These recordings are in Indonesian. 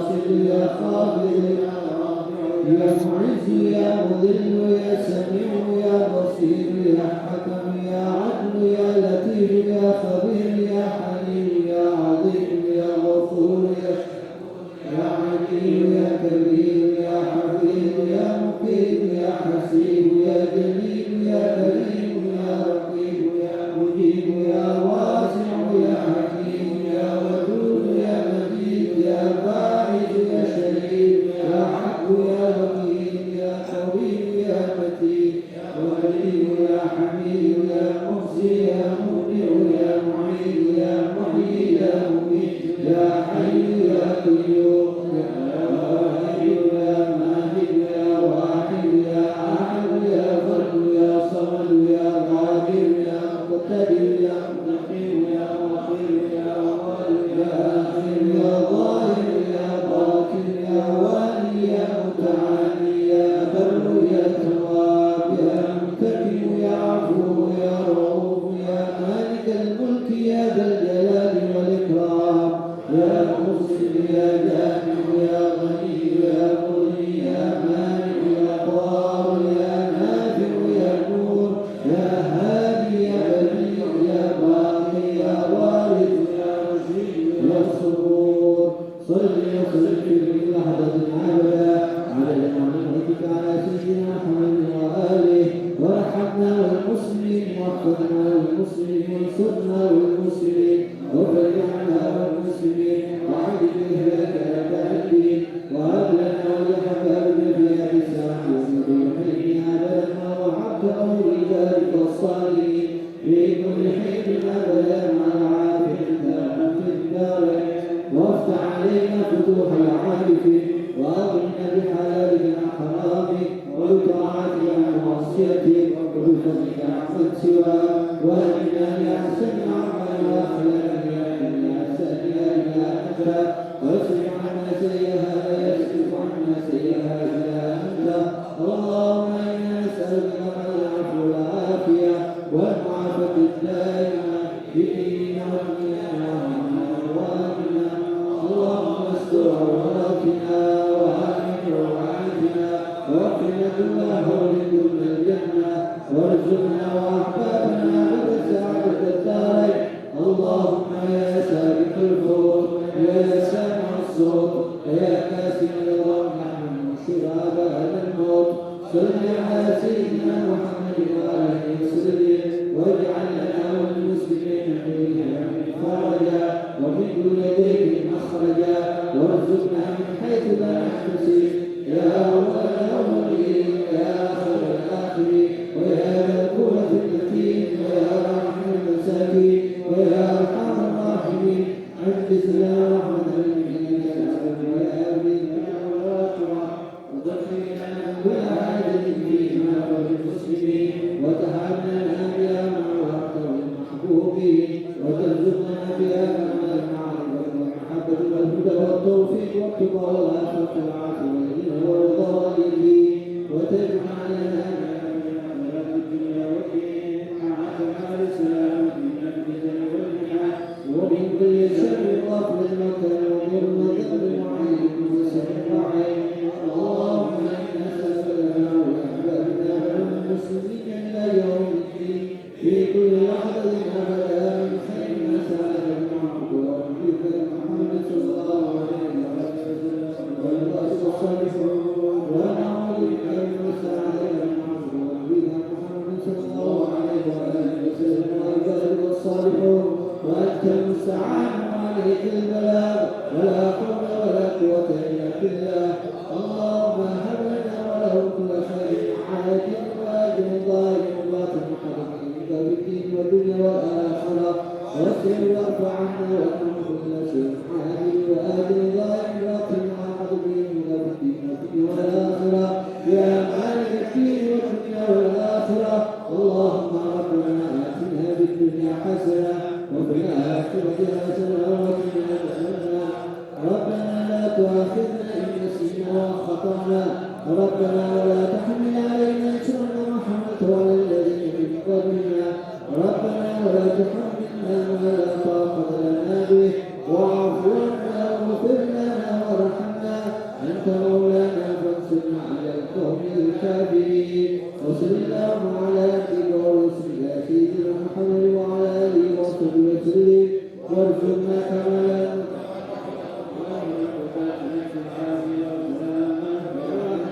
باسط يا خافض يا معز يا مذل يا سميع يا بصير يا حكم يا عدل يا لطيف يا خبير يا حليم يا عظيم يا غفور يا حكيم يا كبير يا حفيظ يا مقيم يا حسيب يا جليل يا كريم يا رقيب يا مجيب يا واسع يا حكيم يا ودود يا مجيد يا باعث يا شهيد يا حق يا وكيل يا قوي يا متين يا ولي يا حميد يا محصي يا مبدع يا معيد يا محيي يا مميت يا حي يا قيوم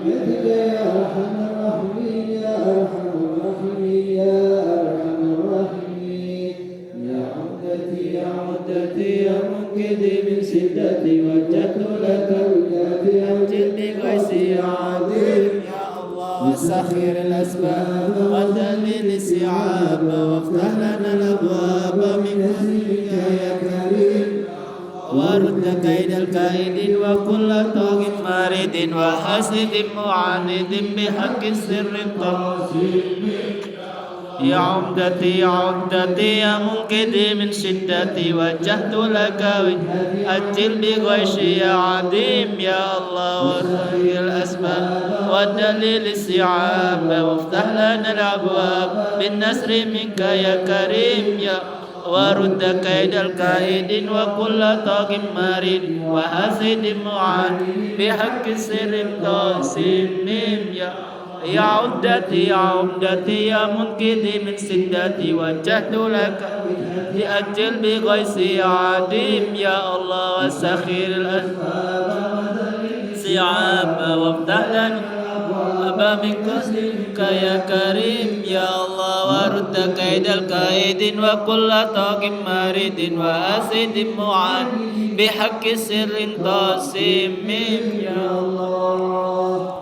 برحمتك يا أرحم الراحمين يا أرحم الراحمين يا أرحم الراحمين يا عودتي يا عودتي يا منقذي من شدتي وجدت لك وجهتي أوجد بغيثي يا عظيم يا الله وسخر الأسباب ودلل السعاب وافتح لنا الأبواب من نزلك يا كريم ورد كيد الكائد وكل طاغ مارد وحاسد معاند بحق السر التواصل يا عمدتي يا عمدتي يا منقذي من شدتي وجهت لك وجهتي أجل بغيشي يا عظيم يا الله وسهل الأسباب والدليل السعاب وافتح لنا الأبواب بالنصر منك يا كريم يا ورد كيد الكائد وكل طاغ مارد وحاسد معاند بحق السر التواصل يا عدتي يا عمدتي يا منقذي من سدتي وجهت لك لأجل بغيثي يا عديم يا الله وسخير الأسباب سعاب وافتح لنا أبا من كسرك يا كريم يا الله ورد كيد الكائد وكل طاغ مارد وأسد معان بحق سر تاسم يا الله.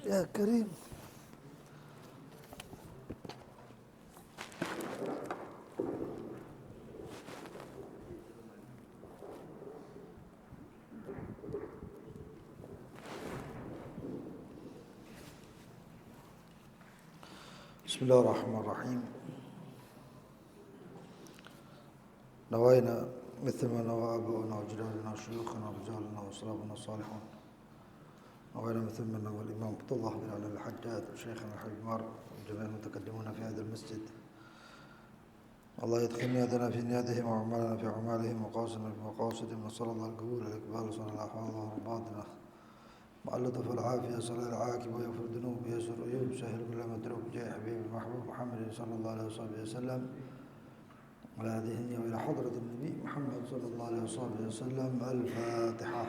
يا كريم بسم الله الرحمن الرحيم. نوينا مثل ما نوى آباؤنا وأجدادنا وشيوخنا ورجالنا وأسلافنا الصالحون. نوينا مثل ما نوى الإمام عبد الله بن علي الحجاج وشيخنا الحبيب مار وجميع المتقدمون في هذا المسجد. الله يدخل نياتنا في نياتهم وأعمالنا في أعمالهم وقاصدنا في مقاصدهم، نسأل الله القبول والإقبال وصلى الله عليه ورباطنا مع اللطف والعافية، صلى العاقب ويغفر الذنوب ويسر العيوب سهل كل مدروب جاء حبيب المحبوب محمد صلى الله عليه وسلم على هذه النية وإلى حضرة النبي محمد صلى الله عليه وسلم. الفاتحة.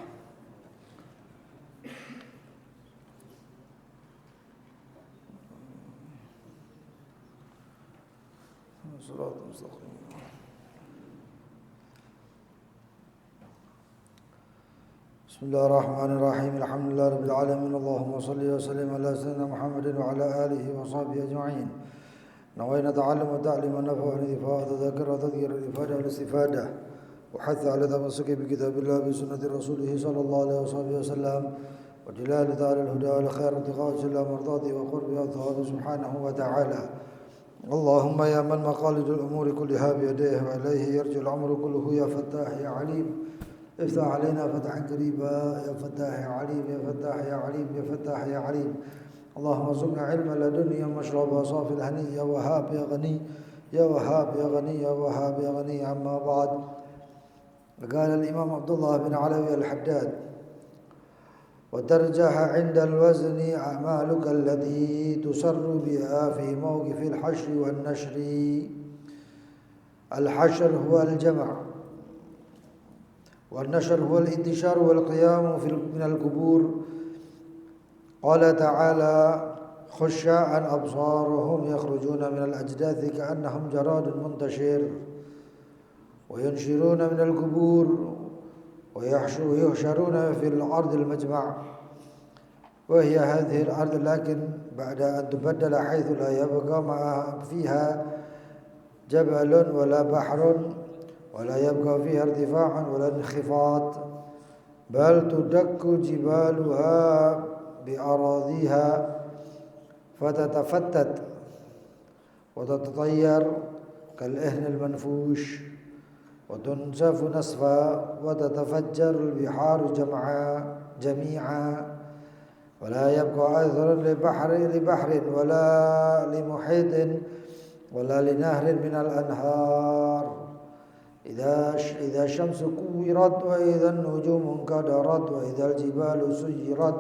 صراط مستقيم. بسم الله الرحمن الرحيم. الحمد لله رب العالمين، اللهم صل وسلم على سيدنا محمد وعلى آله وصحبه أجمعين. نوينا تعلم وتعليم النفع والإفادة وتذكر وتذكير الإفادة والاستفادة وحث على تمسك بكتاب الله بسنة رسوله صلى الله عليه وسلم وجلال تعالى الهدى والخير اتقاء الله مرضاته وقرب وثوابه سبحانه وتعالى. اللهم يا من مقاليد الأمور كلها بيديه وإليه يرجع الأمر كله، يا فتاح يا عليم افتح علينا فتحا قريبا، يا فتاح يا عليم يا فتاح يا عليم يا فتاح يا عليم. اللهم ارزقنا علما لدنيا مشربا صافي الهني، يا وهاب يا غني يا وهاب يا غني يا وهاب يا غني. أما بعد، قال الإمام عبد الله بن علوي الحداد: وترجح عند الوزن أعمالك التي تسر بها في موقف الحشر والنشر. الحشر هو الجمع، والنشر هو الانتشار والقيام من القبور. قال تعالى: خشاعا أبصارهم يخرجون من الأجداث كأنهم جراد منتشر، وينشرون من القبور ويحشرون في الأرض المجمع، وهي هذه الأرض لكن بعد أن تبدل حيث لا يبقى فيها جبل ولا بحر ولا يبقى فيها ارتفاع ولا انخفاض، بل تدك جبالها بأراضيها فتتفتت وتتطير كالإهن المنفوش. وتنسف نسفا وتتفجر البحار جميعا ولا يبقى أثر لبحر ولا لمحيط ولا لنهر من الأنهار إذا الشمس كورت وإذا النجوم انكدرت وإذا الجبال سيرت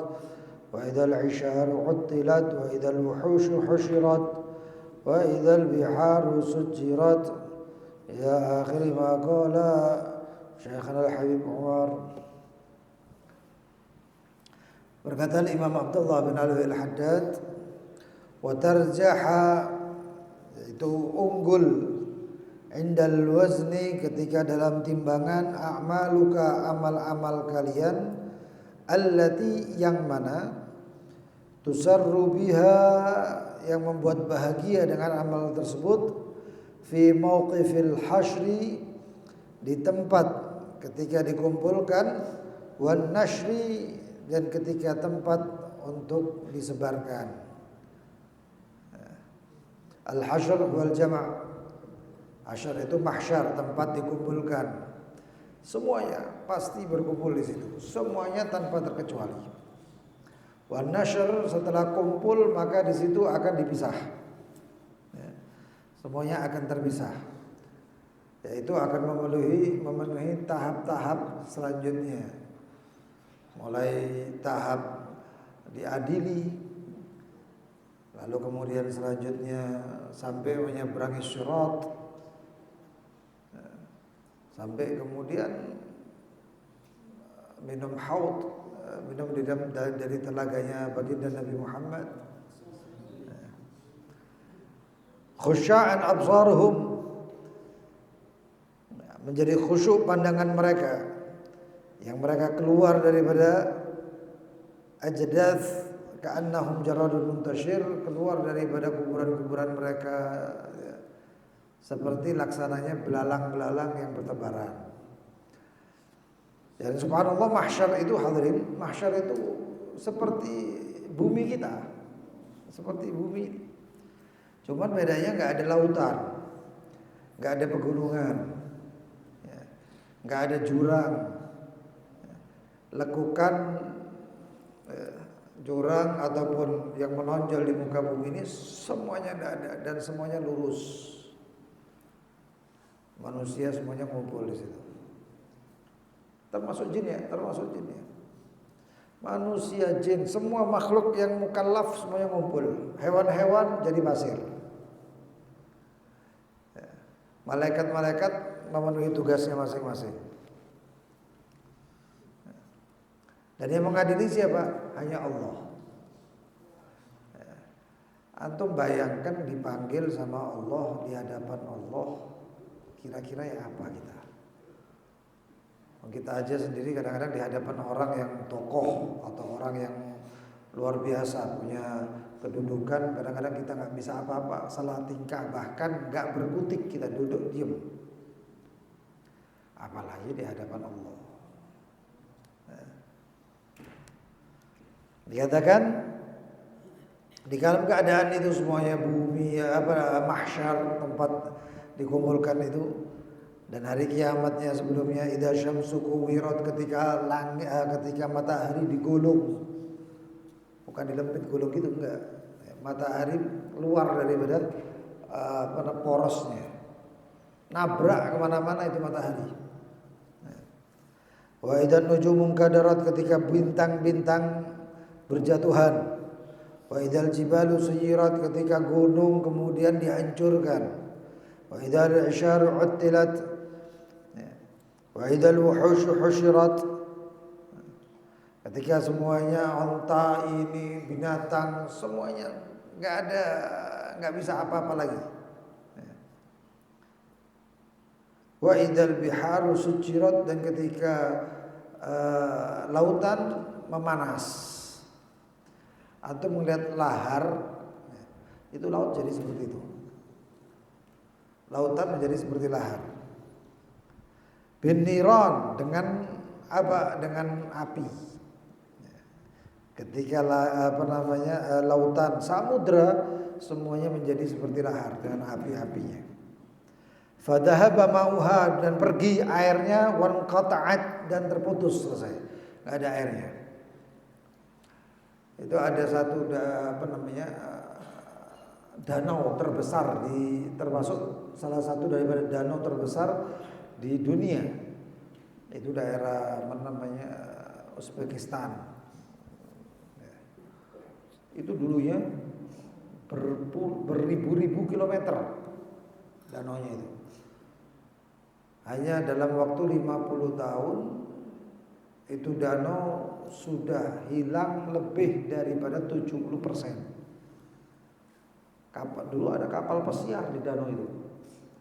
وإذا العشار عطلت وإذا الوحوش حشرت وإذا البحار سجرت إلى آخر ما قال Syekhana Al-Habib Umar. Berkata Imam Abdullah bin Alwi Al-Haddad, wa tarjaha, yaitu unggul, indal wazni, ketika dalam timbangan, a'maluka, amal-amal kalian, allati, yang mana, tusarru biha, yang membuat bahagia dengan amal tersebut, fi mauqifil hasyri, di tempat ketika dikumpulkan, wan nashri, dan ketika tempat untuk disebarkan. Al-hasyr wal jama'. Hasyr itu mahsyar, tempat dikumpulkan. Semuanya pasti berkumpul di situ. Semuanya tanpa terkecuali. Wan nashr, setelah kumpul maka di situ akan dipisah. Semuanya akan terpisah. Yaitu akan memenuhi tahap-tahap selanjutnya. Mulai tahap diadili, lalu kemudian selanjutnya sampai menyeberangi syirat, sampai kemudian minum haud, minum dari telaganya baginda Nabi Muhammad. Khusya'an absaruhum, menjadi khusyuk pandangan mereka, yang mereka keluar daripada ajdath ka'annahum jaradun muntashir, keluar daripada kuburan-kuburan mereka ya, seperti laksananya belalang-belalang yang bertebaran. Dan subhanallah, mahsyar itu hadirin, mahsyar itu seperti bumi kita, seperti bumi. Cuman bedanya nggak ada lautan, nggak ada pegunungan, nggak ada jurang, lekukan jurang ataupun yang menonjol di muka bumi ini semuanya tidak ada dan semuanya lurus. Manusia semuanya ngumpul di situ. Termasuk jin ya, Manusia, jin, semua makhluk yang mukallaf semuanya ngumpul. Hewan-hewan jadi pasir. Malaikat-malaikat memenuhi tugasnya masing-masing. Dan yang mengadili siapa? Hanya Allah. Antum bayangkan dipanggil sama Allah, di hadapan Allah, kira-kira ya apa kita? Kita aja sendiri kadang-kadang di hadapan orang yang tokoh atau orang yang luar biasa, punya kedudukan, kadang-kadang kita nggak bisa apa-apa, salah tingkah, bahkan nggak berkutik, kita duduk diam. Apalagi di hadapan Allah. Dikatakan di dalam keadaan itu semuanya bumi, mahsyar, tempat dikumpulkan itu, dan hari kiamatnya sebelumnya, idza syamsu kuwirat, ketika matahari digulung, bukan dilempit gulung gitu, enggak. Matahari keluar daripada porosnya, nabrak kemana-mana itu matahari. Wa idzan nujumun kadarat, ketika bintang-bintang berjatuhan. Wa idzal jibalu suyirat, ketika gunung kemudian dihancurkan. Wa idzal isyaru uttilat, wa idzal wuhushu husyirat, ketika semuanya onta ini, binatang, semuanya nggak bisa apa-apa lagi. Wa idzal biharu sujirat, dan ketika lautan memanas. Antum melihat lahar, itu laut jadi seperti itu. Lautan menjadi seperti lahar. Bin niran, dengan apa? Dengan api. Ketika lautan, samudra, semuanya menjadi seperti lahar dengan api-apinya. Fadhahaba ma'uha, dan pergi airnya, wan qata'at, dan terputus, selesai. Enggak ada airnya. Itu ada satu danau terbesar termasuk salah satu daripada danau terbesar di dunia. Itu daerah Uzbekistan. Itu dulunya beribu-ribu kilometer danaunya itu. Hanya dalam waktu 50 tahun itu danau sudah hilang lebih daripada 70%. Dulu ada kapal pesiar di danau itu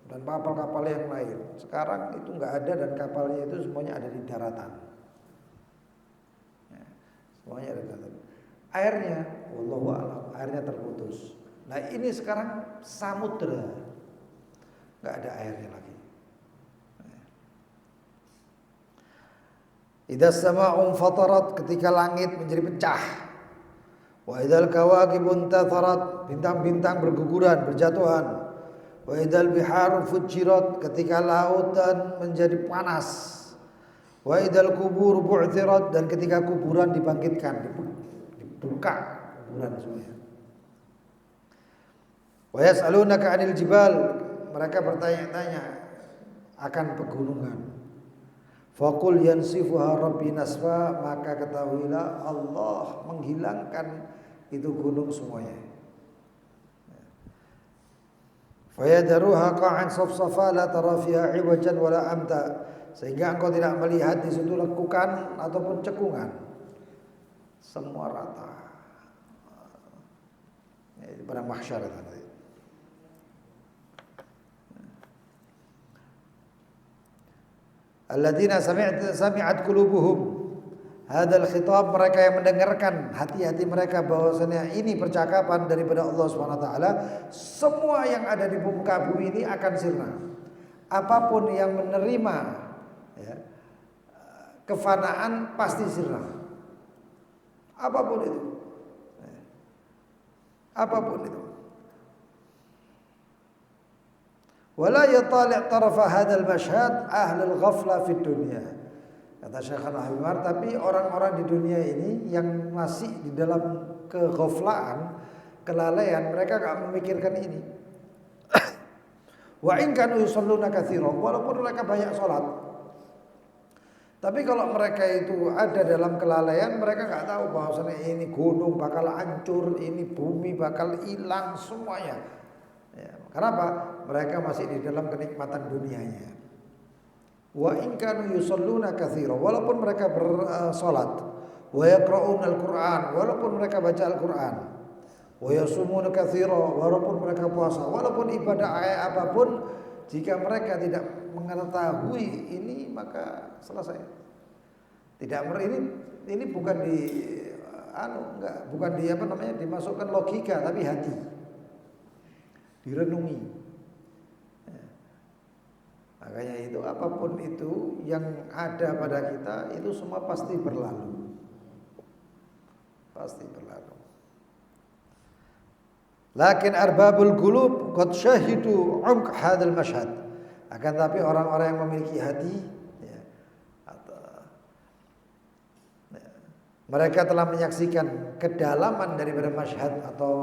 dan kapal-kapal yang lain. Sekarang itu nggak ada dan kapalnya itu semuanya ada di daratan. Semuanya ada di daratan. Airnya, wallahu a'lam, airnya terputus. Nah ini sekarang samudra, nggak ada airnya lagi. Idza sama'un fatarat, ketika langit menjadi pecah. Wa idzal kawakibun tatharat, bintang-bintang berguguran, berjatuhan. Wa idzal biharu fujirat, ketika lautan menjadi panas. Wa idzal kubur bu'thirat, dan ketika kuburan dibangkitkan, dibuka kuburan semuanya. Wa yas'alunaka 'anil jibal, mereka bertanya-tanya akan pegunungan. Faqul yansifuha rabbi nasfa, maka ketahuilah Allah menghilangkan itu gunung semuanya. Fayadharuha qa'an safsafa la tara fiha 'iwajan wala amta, sehingga engkau tidak melihat di situ lekukan ataupun cekungan. Semua rata. Ini pada mahsyar tadi. Alladzina sami'at qulubuhum hadzal khitab, mereka yang mendengarkan hati-hati mereka bahwasanya ini percakapan daripada Allah Subhanahu wa taala. Semua yang ada di muka bumi ini akan sirna. Apapun yang menerima kefanaan pasti sirna. Apapun itu. Apapun itu. Wala yatali' tarafa hadzal mashhad ahlul ghafla fid dunya. Kata Syekh Al-Himar, tapi orang-orang di dunia ini yang masih di dalam keghaflaan, kelalaian, mereka enggak memikirkan ini. Wa in kanu yusalluna katsiran, walaupun mereka banyak salat. Tapi kalau mereka itu ada dalam kelalaian, mereka enggak tahu bahwasanya ini gunung bakal hancur, ini bumi bakal hilang semuanya. Ya, kenapa? Mereka masih di dalam kenikmatan dunianya. Wa in kanu yusalluna katsiran, walaupun mereka bersalat, wa yaqra'una al-Qur'an, walaupun mereka baca Al-Qur'an, wa yasumuna katsiran, walaupun mereka puasa, walaupun ibadah apapun, jika mereka tidak mengetahui ini maka selesai. Ini bukan dimasukkan logika, tapi hati. Direnungi. Makanya itu apapun itu yang ada pada kita itu semua pasti berlalu. Pasti berlalu. Lakin arbabul qulub qad syahidu 'umq hadzal mashhad. Akan tapi orang-orang yang memiliki hati mereka telah menyaksikan kedalaman daripada masyhad atau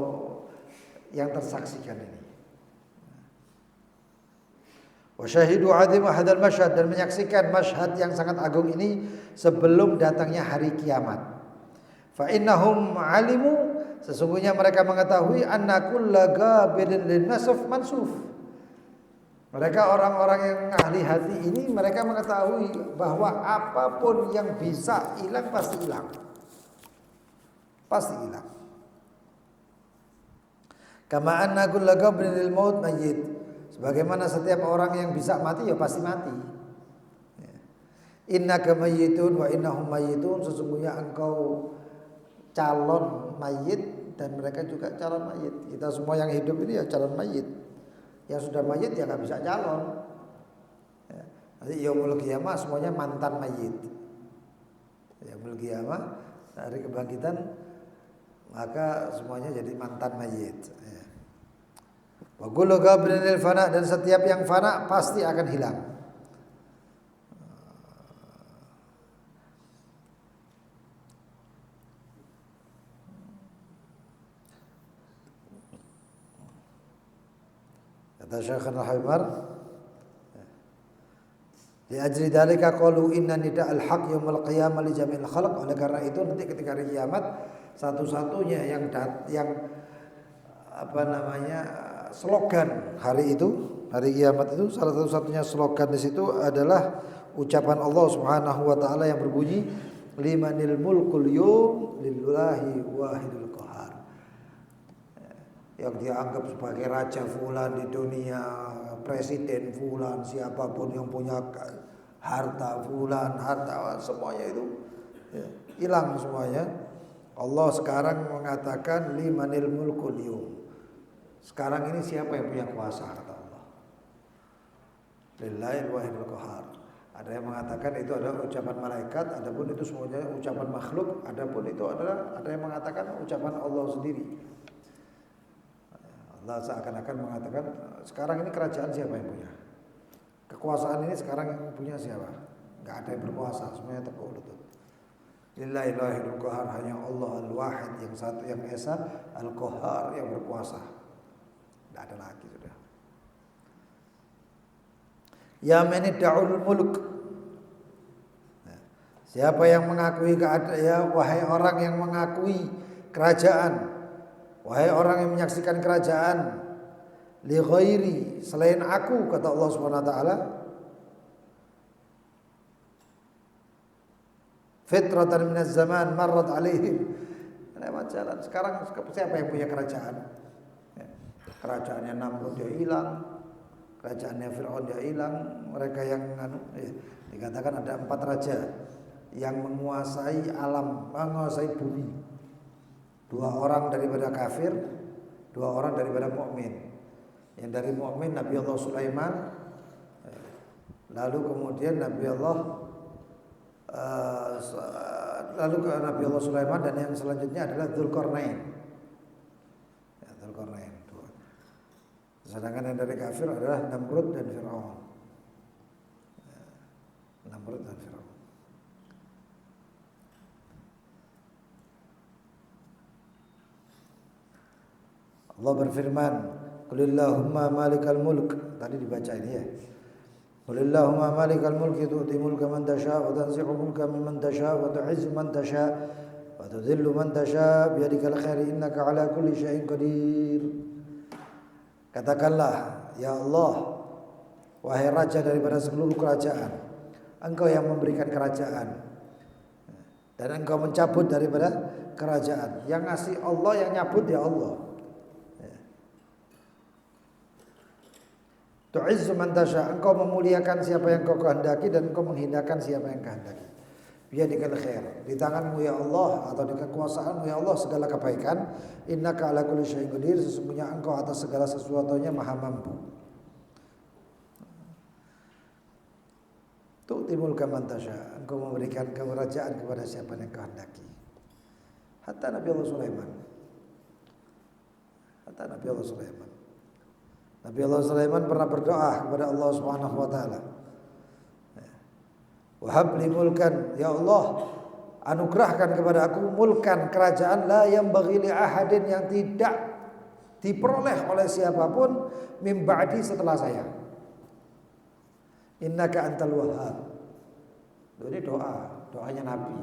yang tersaksikan ini. Wa syahidu 'azim hadzal masyhad, dan menyaksikan masyhad yang sangat agung ini sebelum datangnya hari kiamat. Fa innahum 'alimu, sesungguhnya mereka mengetahui anna kulla ghabirin linnasf mansuf. Mereka orang-orang yang ahli hati ini mereka mengetahui bahwa apapun yang bisa hilang pasti hilang. Pasti hilang. Kama anna kulla ghabirin lil maut mayyit. Sebagaimana setiap orang yang bisa mati ya pasti mati. Innaka mayyitun wa innahum mayyitun, sesungguhnya engkau calon mayit dan mereka juga calon mayit. Kita semua yang hidup ini ya calon mayit. Yang sudah mayit ya nggak bisa calon. Nanti yaumul qiyamah semuanya mantan mayit. Yaumul qiyamah hari kebangkitan maka semuanya jadi mantan mayit. Wa kullu qabrin lil fana, dan setiap yang fana pasti akan hilang. Kata Syekhana Al-Haimar, li ajli dalika qalu inna nida'al haq yaumil qiyamah li jami'il khalq. Oleh karena itu nanti ketika hari kiamat satu-satunya yang slogan hari itu, hari kiamat itu salah satu-satunya slogan di situ adalah ucapan Allah Subhanahu wa taala yang berbunyi limanil mulkul yawm lillahi wahidul qahar. Yang dianggap sebagai raja fulan di dunia, presiden fulan, siapapun yang punya harta fulan, harta semuanya itu hilang semuanya. Allah sekarang mengatakan limanil mulkul yawm. Sekarang ini siapa yang punya kuasa, kata Allah. Lillahi wahidul qahar. Ada yang mengatakan itu adalah ucapan malaikat, adapun itu semuanya ucapan makhluk, adapun itu adalah ada yang mengatakan ucapan Allah sendiri. Allah seakan-akan mengatakan sekarang ini kerajaan siapa yang punya? Kekuasaan ini sekarang yang punya siapa? Enggak ada yang berkuasa, semuanya tepuk lutut. Lillahi wahidul qahar, hanya Allah al-wahid yang satu yang esa, al-qahar yang berkuasa. Tidak ada lagi sudah. Ya manidda'ul mulk. Siapa yang mengakui keadaan, ya wahai orang yang mengakui kerajaan, wahai orang yang menyaksikan kerajaan, li ghairi, selain aku, kata Allah Subhanahu wa taala, fitratan minaz zaman marrat alaihim, lewat jalan. Sekarang siapa yang punya kerajaan? Kerajaannya Namrud dia hilang, kerajaannya Fir'aun dia hilang. Mereka yang dikatakan ada 4 raja yang menguasai alam, menguasai bumi. 2 orang daripada kafir, 2 orang daripada mukmin. Yang dari mukmin Nabi Allah Sulaiman, lalu kemudian Nabi Allah Sulaiman, dan yang selanjutnya adalah Dzulqarnain. Ya, Dzulqarnain. Sedangkan yang dari kafir adalah Namrud dan Fir'aun. Namrud dan Fir'aun. Allah berfirman, Qulillahumma malikal mulk. Tadi dibaca ini ya. Qulillahumma malikal mulki tu'ti mulka man tasha' wa tanzi'u mulka mimman tasha' wa tu'izzu man tasha' wa tudhillu man tasha' biyadikal khair innaka 'ala kulli syai'in qadir. Katakanlah, ya Allah, wahai raja daripada seluruh kerajaan, engkau yang memberikan kerajaan dan engkau mencabut daripada kerajaan. Yang ngasih Allah, yang nyabut ya Allah. Tu'izzu man tasha', engkau memuliakan siapa yang kau kehendaki dan engkau menghinakan siapa yang kehendaki. Biyadikal khair, di tanganmu ya Allah, atau di kekuasaanmu ya Allah segala kebaikan. Innaka ala kulli syai'in qadir, sesungguhnya engkau atas segala sesuatunya maha mampu. Tu'timul kaman tasha', engkau memberikan kerajaan kepada siapa yang kehendaki. Hatta Nabi Allah Sulaiman. Nabi Allah Sulaiman pernah berdoa kepada Allah Subhanahu wa taala. Wahab li mulkan, ya Allah, anugerahkan kepada aku mulkan, kerajaan la yambaghi li ahadin, yang tidak diperoleh oleh siapapun min ba'di, setelah saya. Innaka antal wahhab. Ini doanya Nabi.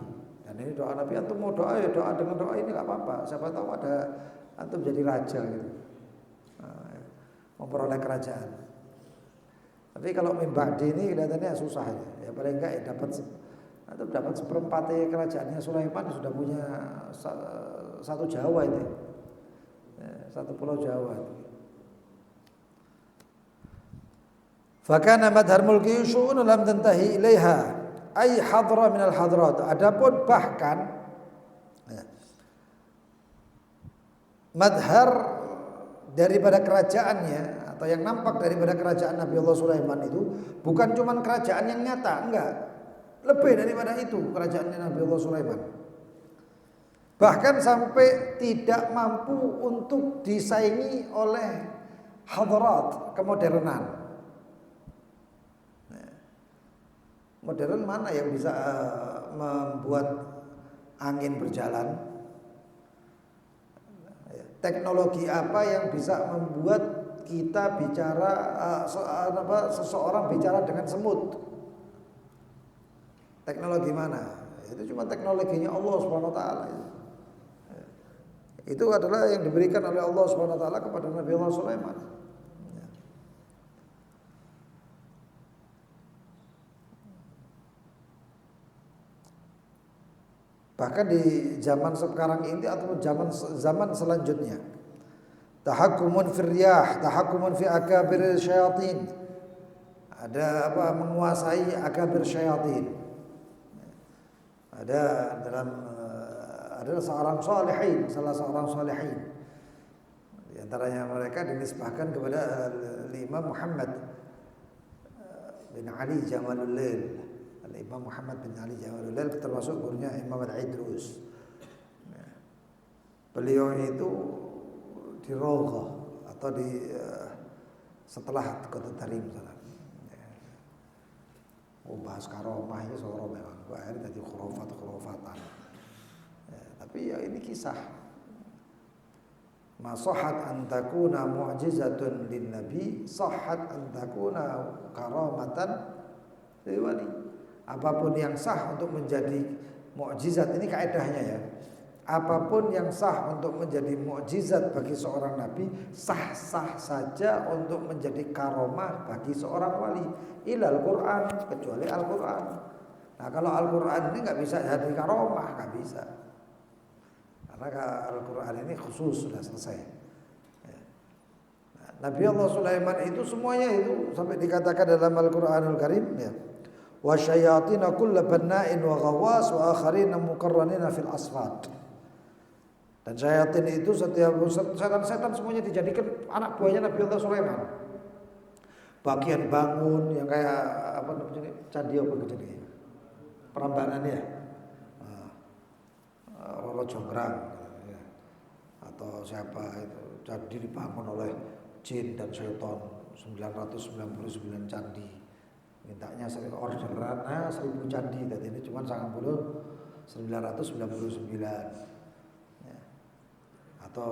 Dan ini doa Nabi. Antum mau doa ya doa dengan doa ini enggak apa-apa. Siapa tahu ada antum jadi raja gitu. Memperoleh kerajaan. Tapi kalau min ba'di ini kelihatannya susah ya. Ya paling enggak ya dapat seperempatnya kerajaannya Sulaiman, sudah punya satu Jawa ini. Ya, satu pulau Jawa. Fakana madhar mulki syu'un lam tantahi ilaiha ay hadra minal hadrat. Adapun bahkan madhar daripada kerajaannya, atau yang nampak daripada kerajaan Nabi Allah Sulaiman itu bukan cuma kerajaan yang nyata, enggak. Lebih daripada itu kerajaannya Nabi Allah Sulaiman. Bahkan sampai tidak mampu untuk disaingi oleh hadarat, kemodernan. Modern mana yang bisa membuat angin berjalan? Teknologi apa yang bisa membuat kita bicara seseorang bicara dengan semut? Teknologi mana? Itu cuma teknologinya Allah Subhanahu wa taala. Itu adalah yang diberikan oleh Allah Subhanahu wa taala kepada Nabi Allah Sulaiman. Bahkan di zaman sekarang ini atau zaman selanjutnya, tahakkumun fir riyah, tahakkumun fi akabir syayatin. Ada apa? Menguasai akabir syayatin. Ada adalah seorang salihin, salah seorang salihin. Di antaranya mereka dinisbahkan kepada Imam Muhammad bin Ali Jamalul Lail. Imam Muhammad bin Ali Jamalul Lail termasuk gurunya Imam Al-Idrus. Beliau itu di Rawdah atau di setelah Kota Tarim sana. Bahas karomah ini seorang memang akhirnya jadi khurafatan. Tapi ya ini kisah. Ma sahhat an takuna mu'jizatun lin nabi, sahhat an takuna karamatan lil wali. Apapun yang sah untuk menjadi mukjizat, ini kaidahnya ya. Apapun yang sah untuk menjadi mukjizat bagi seorang nabi, sah-sah saja untuk menjadi karomah bagi seorang wali. Ilal Quran, kecuali Al-Quran. Nah kalau Al-Quran ini nggak bisa jadi karomah, nggak bisa. Karena Al-Quran ini khusus, sudah selesai. Nah, Nabi Allah Sulaiman itu semuanya itu sampai dikatakan dalam Al-Quranul Karim ya. Wa syayatina kulla banna'in wa ghawas wa akharina muqarranina fil asfad. Dan syayatin itu setiap setan-setan semuanya dijadikan anak buahnya Nabi Allah Sulaiman. Bagian bangun yang kayak apa namanya candi apa jadi perambanan ya. Roro Jonggrang ya. Atau siapa itu candi dibangun oleh jin dan syaitan 999 candi. Mintanya orderan 1000 candi, dan ini cuma 999 ya. Atau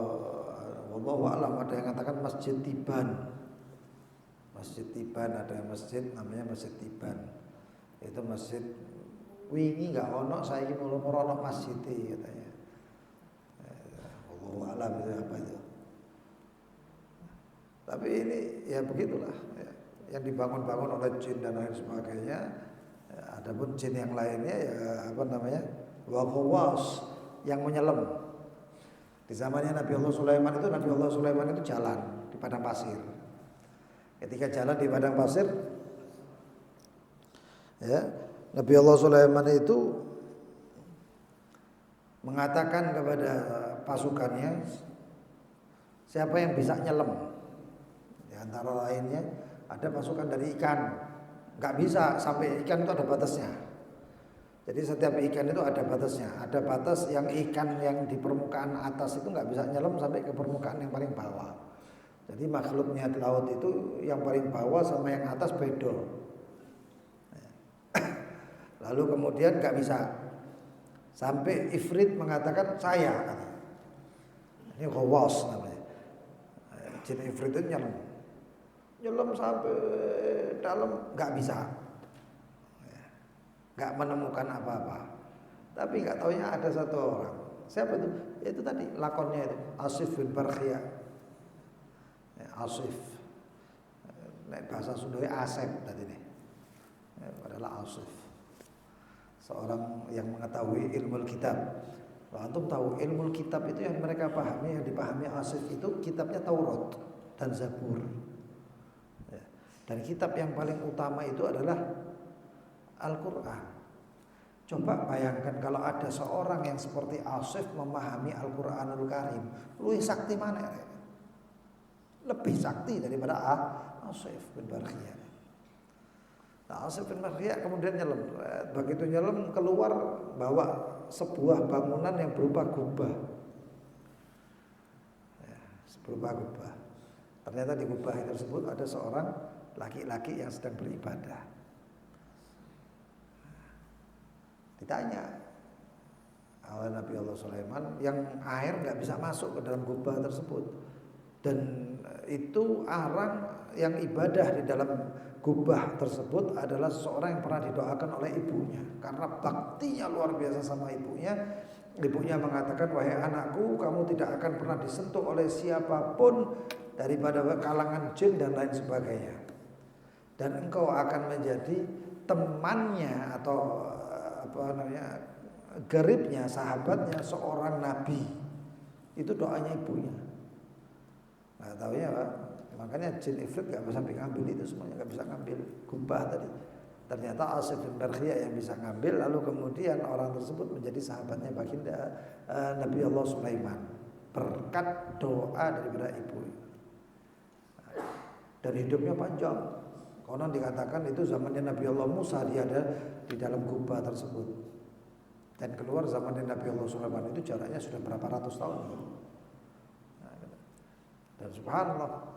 wallahu a'lam ada yang katakan Masjid Tiban. Masjid Tiban, ada yang masjid namanya Masjid Tiban. Itu masjid wingi enggak ono saiki mulu-mulu ono masjid katanya. Wallahu a'lam itu apa itu. Tapi ini ya begitulah ya. Yang dibangun-bangun oleh jin dan lain sebagainya. Adapun jin yang lainnya ya apa namanya? Waqawas yang menyelam. Di zamannya Nabi Allah Sulaiman itu jalan di padang pasir. Ketika jalan di padang pasir ya, Nabi Allah Sulaiman itu mengatakan kepada pasukannya, siapa yang bisa nyelam? Di antara lainnya ada pasukan dari ikan, nggak bisa sampai ikan itu ada batasnya. Jadi setiap ikan itu ada batasnya. Ada batas yang ikan yang di permukaan atas itu nggak bisa nyelam sampai ke permukaan yang paling bawah. Jadi makhluknya di laut itu yang paling bawah sama yang atas beda. Lalu kemudian nggak bisa sampai Ifrit mengatakan saya. Ini Ghawas namanya. Jin Ifrit itu nyelam sampai dalam nggak bisa, nggak menemukan apa-apa. Tapi nggak taunya ada satu orang. Siapa itu? Itu tadi lakonnya itu Asif bin Barkhia. Asif. Bahasa Sundanya Asep tadi nih. Adalah Asif. Seorang yang mengetahui ilmu kitab. Kalau antum tahu ilmu kitab itu yang mereka pahami, yang dipahami Asif itu kitabnya Taurat dan Zabur. Dan kitab yang paling utama itu adalah Al-Quran. Coba bayangkan kalau ada seorang yang seperti Asif memahami Al-Quranul Karim, lebih sakti mana? Lebih sakti daripada Asif bin Barkhia. Nah, Asif bin Barkhia kemudian nyelam. Begitu nyelam keluar bawa sebuah bangunan yang berupa kubah. Berupa kubah. Ternyata di kubah tersebut ada seorang laki-laki yang sedang beribadah. Ditanya oleh Nabi Allah Sulaiman, yang air nggak bisa masuk ke dalam kubah tersebut, dan itu orang yang ibadah di dalam kubah tersebut adalah seseorang yang pernah didoakan oleh ibunya, karena baktinya luar biasa sama ibunya. Ibunya mengatakan, wahai anakku, kamu tidak akan pernah disentuh oleh siapapun daripada kalangan jin dan lain sebagainya, dan engkau akan menjadi temannya atau garibnya, sahabatnya seorang nabi. Itu doanya ibunya. Nah, tahu ya Pak, makanya jin ifrit gak bisa ngambil itu semuanya, gak bisa ngambil kubah tadi. Ternyata Asif bin Barkhiyah yang bisa ngambil, lalu kemudian orang tersebut menjadi sahabatnya baginda Nabi Allah Sulaiman berkat doa daripada ibu. Dan hidupnya panjang. Konon dikatakan itu zamannya Nabi Allah Musa, dia ada di dalam kubah tersebut. Dan keluar zamannya Nabi Allah Sulaiman itu jaraknya sudah berapa ratus tahun. Dan subhanallah.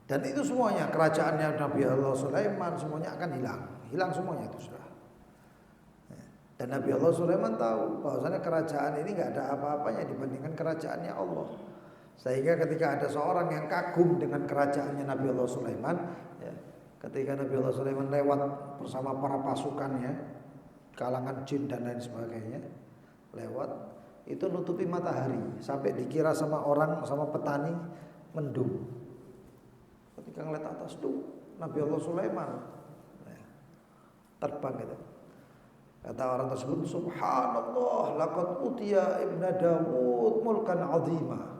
Dan itu semuanya kerajaannya Nabi Allah Sulaiman semuanya akan hilang. Hilang semuanya itu sudah. Dan Nabi Allah Sulaiman tahu bahwasanya kerajaan ini enggak ada apa-apanya dibandingkan kerajaannya Allah. Sehingga ketika ada seorang yang kagum dengan kerajaannya Nabi Allah Sulaiman, ya, ketika Nabi Allah Sulaiman lewat bersama para pasukannya, kalangan jin dan lain sebagainya, lewat itu nutupi matahari sampai dikira sama orang, sama petani mendung. Ketika ngeliat atas tuh Nabi Allah Sulaiman, ya, terbang gitu. Kata orang tersebut, subhanallah, laqad utiya ibna Dawud mulkan azima.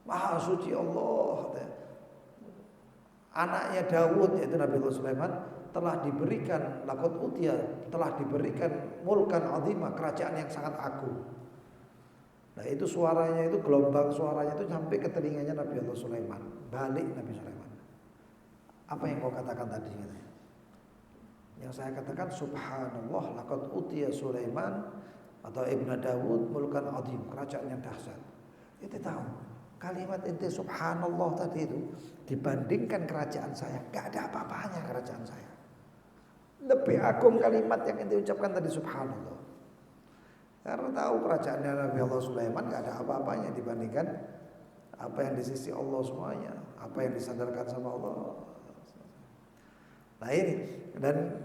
Maha suci Allah, katanya. Anaknya Dawud yaitu Nabi Allah Sulaiman telah diberikan laqad utiya, telah diberikan mulkan azima, kerajaan yang sangat agung. Nah, itu suaranya, itu gelombang suaranya itu sampai ke telinganya Nabi Allah Sulaiman. Balik Nabi Sulaiman. Apa yang kau katakan tadi? Katanya. Yang saya katakan subhanallah laqad utiya Sulaiman atau ibna Dawud mulkan azim, kerajaan yang dahsyat. Itu tahu. Kalimat inti subhanallah tadi itu dibandingkan kerajaan saya, gak ada apa-apanya kerajaan saya. Lebih agung kalimat yang inti ucapkan tadi subhanallah. Karena tahu kerajaannya Nabi Allah Sulaiman gak ada apa-apanya dibandingkan apa yang di sisi Allah semuanya, apa yang disadarkan sama Allah. Nah ini, dan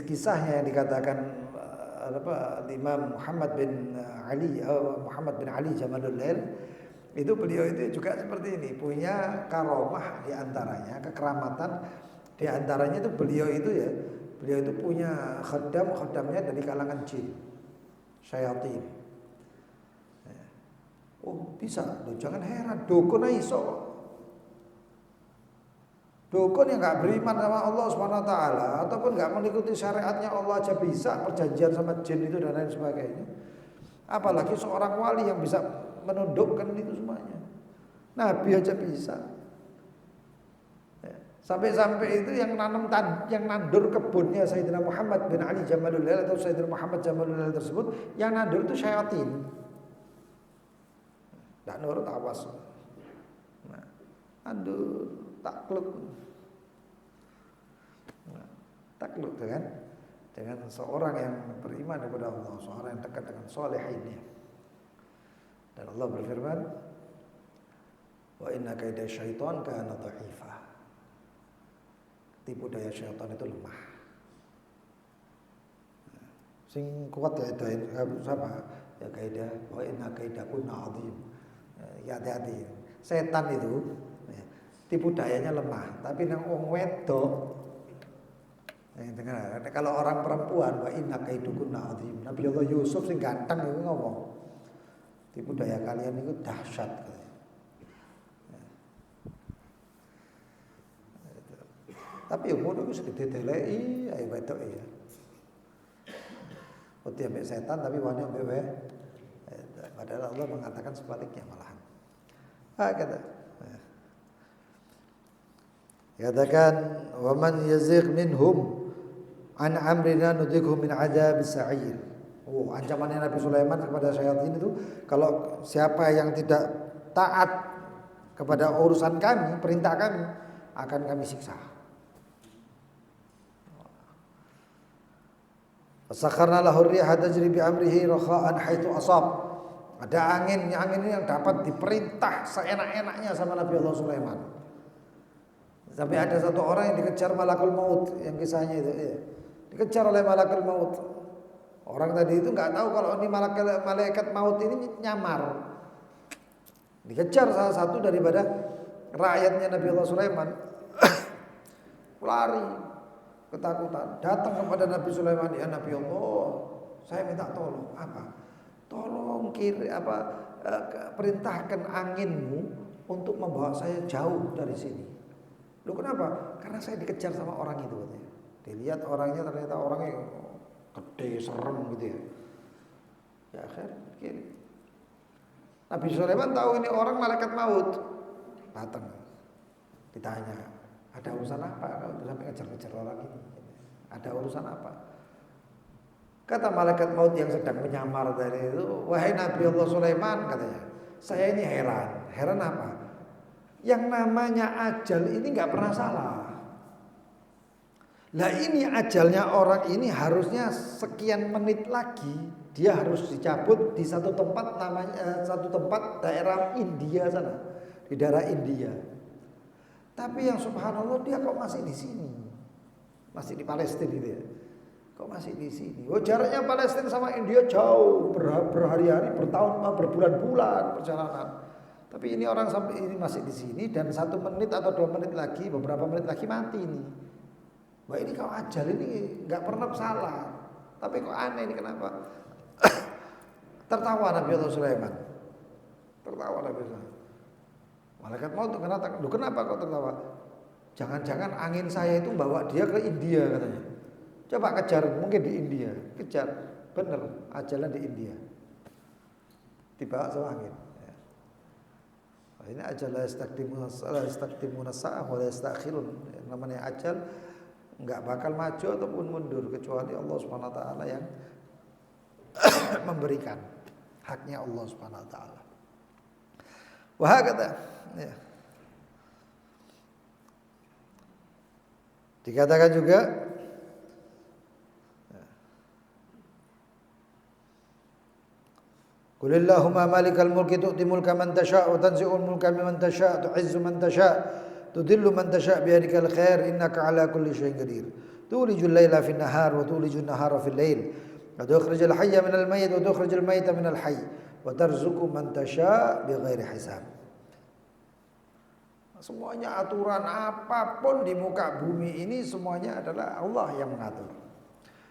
kisahnya yang dikatakan Imam Muhammad bin Ali Jamalul Lail, itu beliau itu juga seperti ini, punya karomah di antaranya, kekeramatan di antaranya itu beliau itu punya khaddamnya dari kalangan jin, syayatin. Oh bisa, jangan heran, dukun iso. Dukun yang nggak beriman sama Allah SWT ataupun nggak mengikuti syariatnya Allah aja bisa perjanjian sama jin itu dan lain sebagainya. Apalagi seorang wali yang bisa menundukkan itu semuanya. Nabi aja bisa. Sampai-sampai itu yang nandur kebunnya Sayyidina Muhammad bin Ali Jamalul Lail atau Sayyidina Muhammad Jamalul Lail tersebut, yang nandur itu syayatin. Tak nurut awas. Nah, nandur takluk. Nah, takluk dengan seorang yang beriman kepada Allah, seorang yang dekat dengan solehinnya. Dan Allah berfirman, wa inna kaida syaitan kana dha'ifa. Tipu daya syaitan itu lemah. Sing kuat ya sama ya kaida wa inna kaidakunna 'adzim. Ya hati-hati. Setan itu tipu dayanya lemah, tapi nang wong wedok kalau orang perempuan wa inna kaidakunna 'adzim. Nabi Allah Yusuf sing ganteng itu ngomong, tipu daya kalian itu dahsyat. Tapi yang bodoh itu sedikit delei, ayo wedok ya. Putih ambek setan tapi wani ambek we. Padahal Allah mengatakan sebaliknya malahan. Katakan wa man yazigh minhum an amrina nudhikhu min adzab sa'ir. Oh, ancamannya Nabi Sulaiman kepada syaitan itu, kalau siapa yang tidak taat kepada urusan kami, perintah kami, akan kami siksa. Fasakharna lahu ar-riha tajri bi amrihi rakha'an haitsu asab. Ada angin ini yang dapat diperintah seenak-enaknya sama Nabi Allah Sulaiman. Sampai ada satu orang yang dikejar malakul maut, yang kisahnya itu, ya. Dikejar oleh malakul maut. Orang tadi itu nggak tahu kalau ini malaikat maut ini nyamar. Dikejar salah satu daripada rakyatnya Nabi Allah Sulaiman. Lari ketakutan, datang kepada Nabi Sulaiman, ya Nabi Allah, saya minta tolong. Apa? Tolong perintahkan anginmu untuk membawa saya jauh dari sini. Loh kenapa? Karena saya dikejar sama orang itu katanya. Dilihat orangnya ternyata orangnya gede, serem gitu ya. Ya akhirnya begini. Nabi Sulaiman tahu ini orang malaikat maut. Datang. Ditanya, ada urusan apa kalau sampai ngejar-ngejar orang ini? Ada urusan apa? Kata malaikat maut yang sedang menyamar tadi itu, wahai Nabi Allah Sulaiman, katanya, saya ini heran. Heran apa? Yang namanya ajal ini nggak pernah salah. Lah ini ajalnya orang ini harusnya sekian menit lagi dia harus dicabut di satu tempat namanya daerah India sana, di daerah India. Tapi yang subhanallah dia kok masih di sini, masih di Palestina gitu ya. Kok masih di sini? Oh jaraknya Palestina sama India jauh, berhari-hari, berbulan-bulan perjalanan. Tapi ini orang sampai ini masih di sini dan 1 menit atau 2 menit lagi, beberapa menit lagi mati ini. Wah ini kalau ajal ini nggak pernah salah. Tapi kok aneh ini kenapa? Tertawa Nabi Allah Sulaiman. Tertawa Nabi Sulaiman. Malaikat maut kenapa kok tertawa? Jangan-jangan angin saya itu bawa dia ke India katanya. Coba kejar, mungkin di India. Kejar, bener, ajalnya di India. Dibawa sama angin. Ini ajal la yastaqdimuna sa'ah wa la yastakhirun. Namanya ajal enggak bakal maju ataupun mundur kecuali Allah Subhanahu wa taala yang memberikan. Haknya Allah Subhanahu wa taala. Wah kata ya. Dikatakan juga Qulillahumma malikal mulki tu'ti mulka man tasha' wa tanzi'ul mulka mimman tasha' tu'izzu man tasha' tudillu man tasha' biyadikal khair innaka 'ala kulli syai'in qadir. Tulijul laila fin nahar wa tulijun nahara fil lail wa tukhrijul hayya minal mayyit wa tukhrijul mayyita minal hayy wa tarzuqu man tasha' bighairi hisab. Semuanya aturan apapun di muka bumi ini semuanya adalah Allah yang mengatur.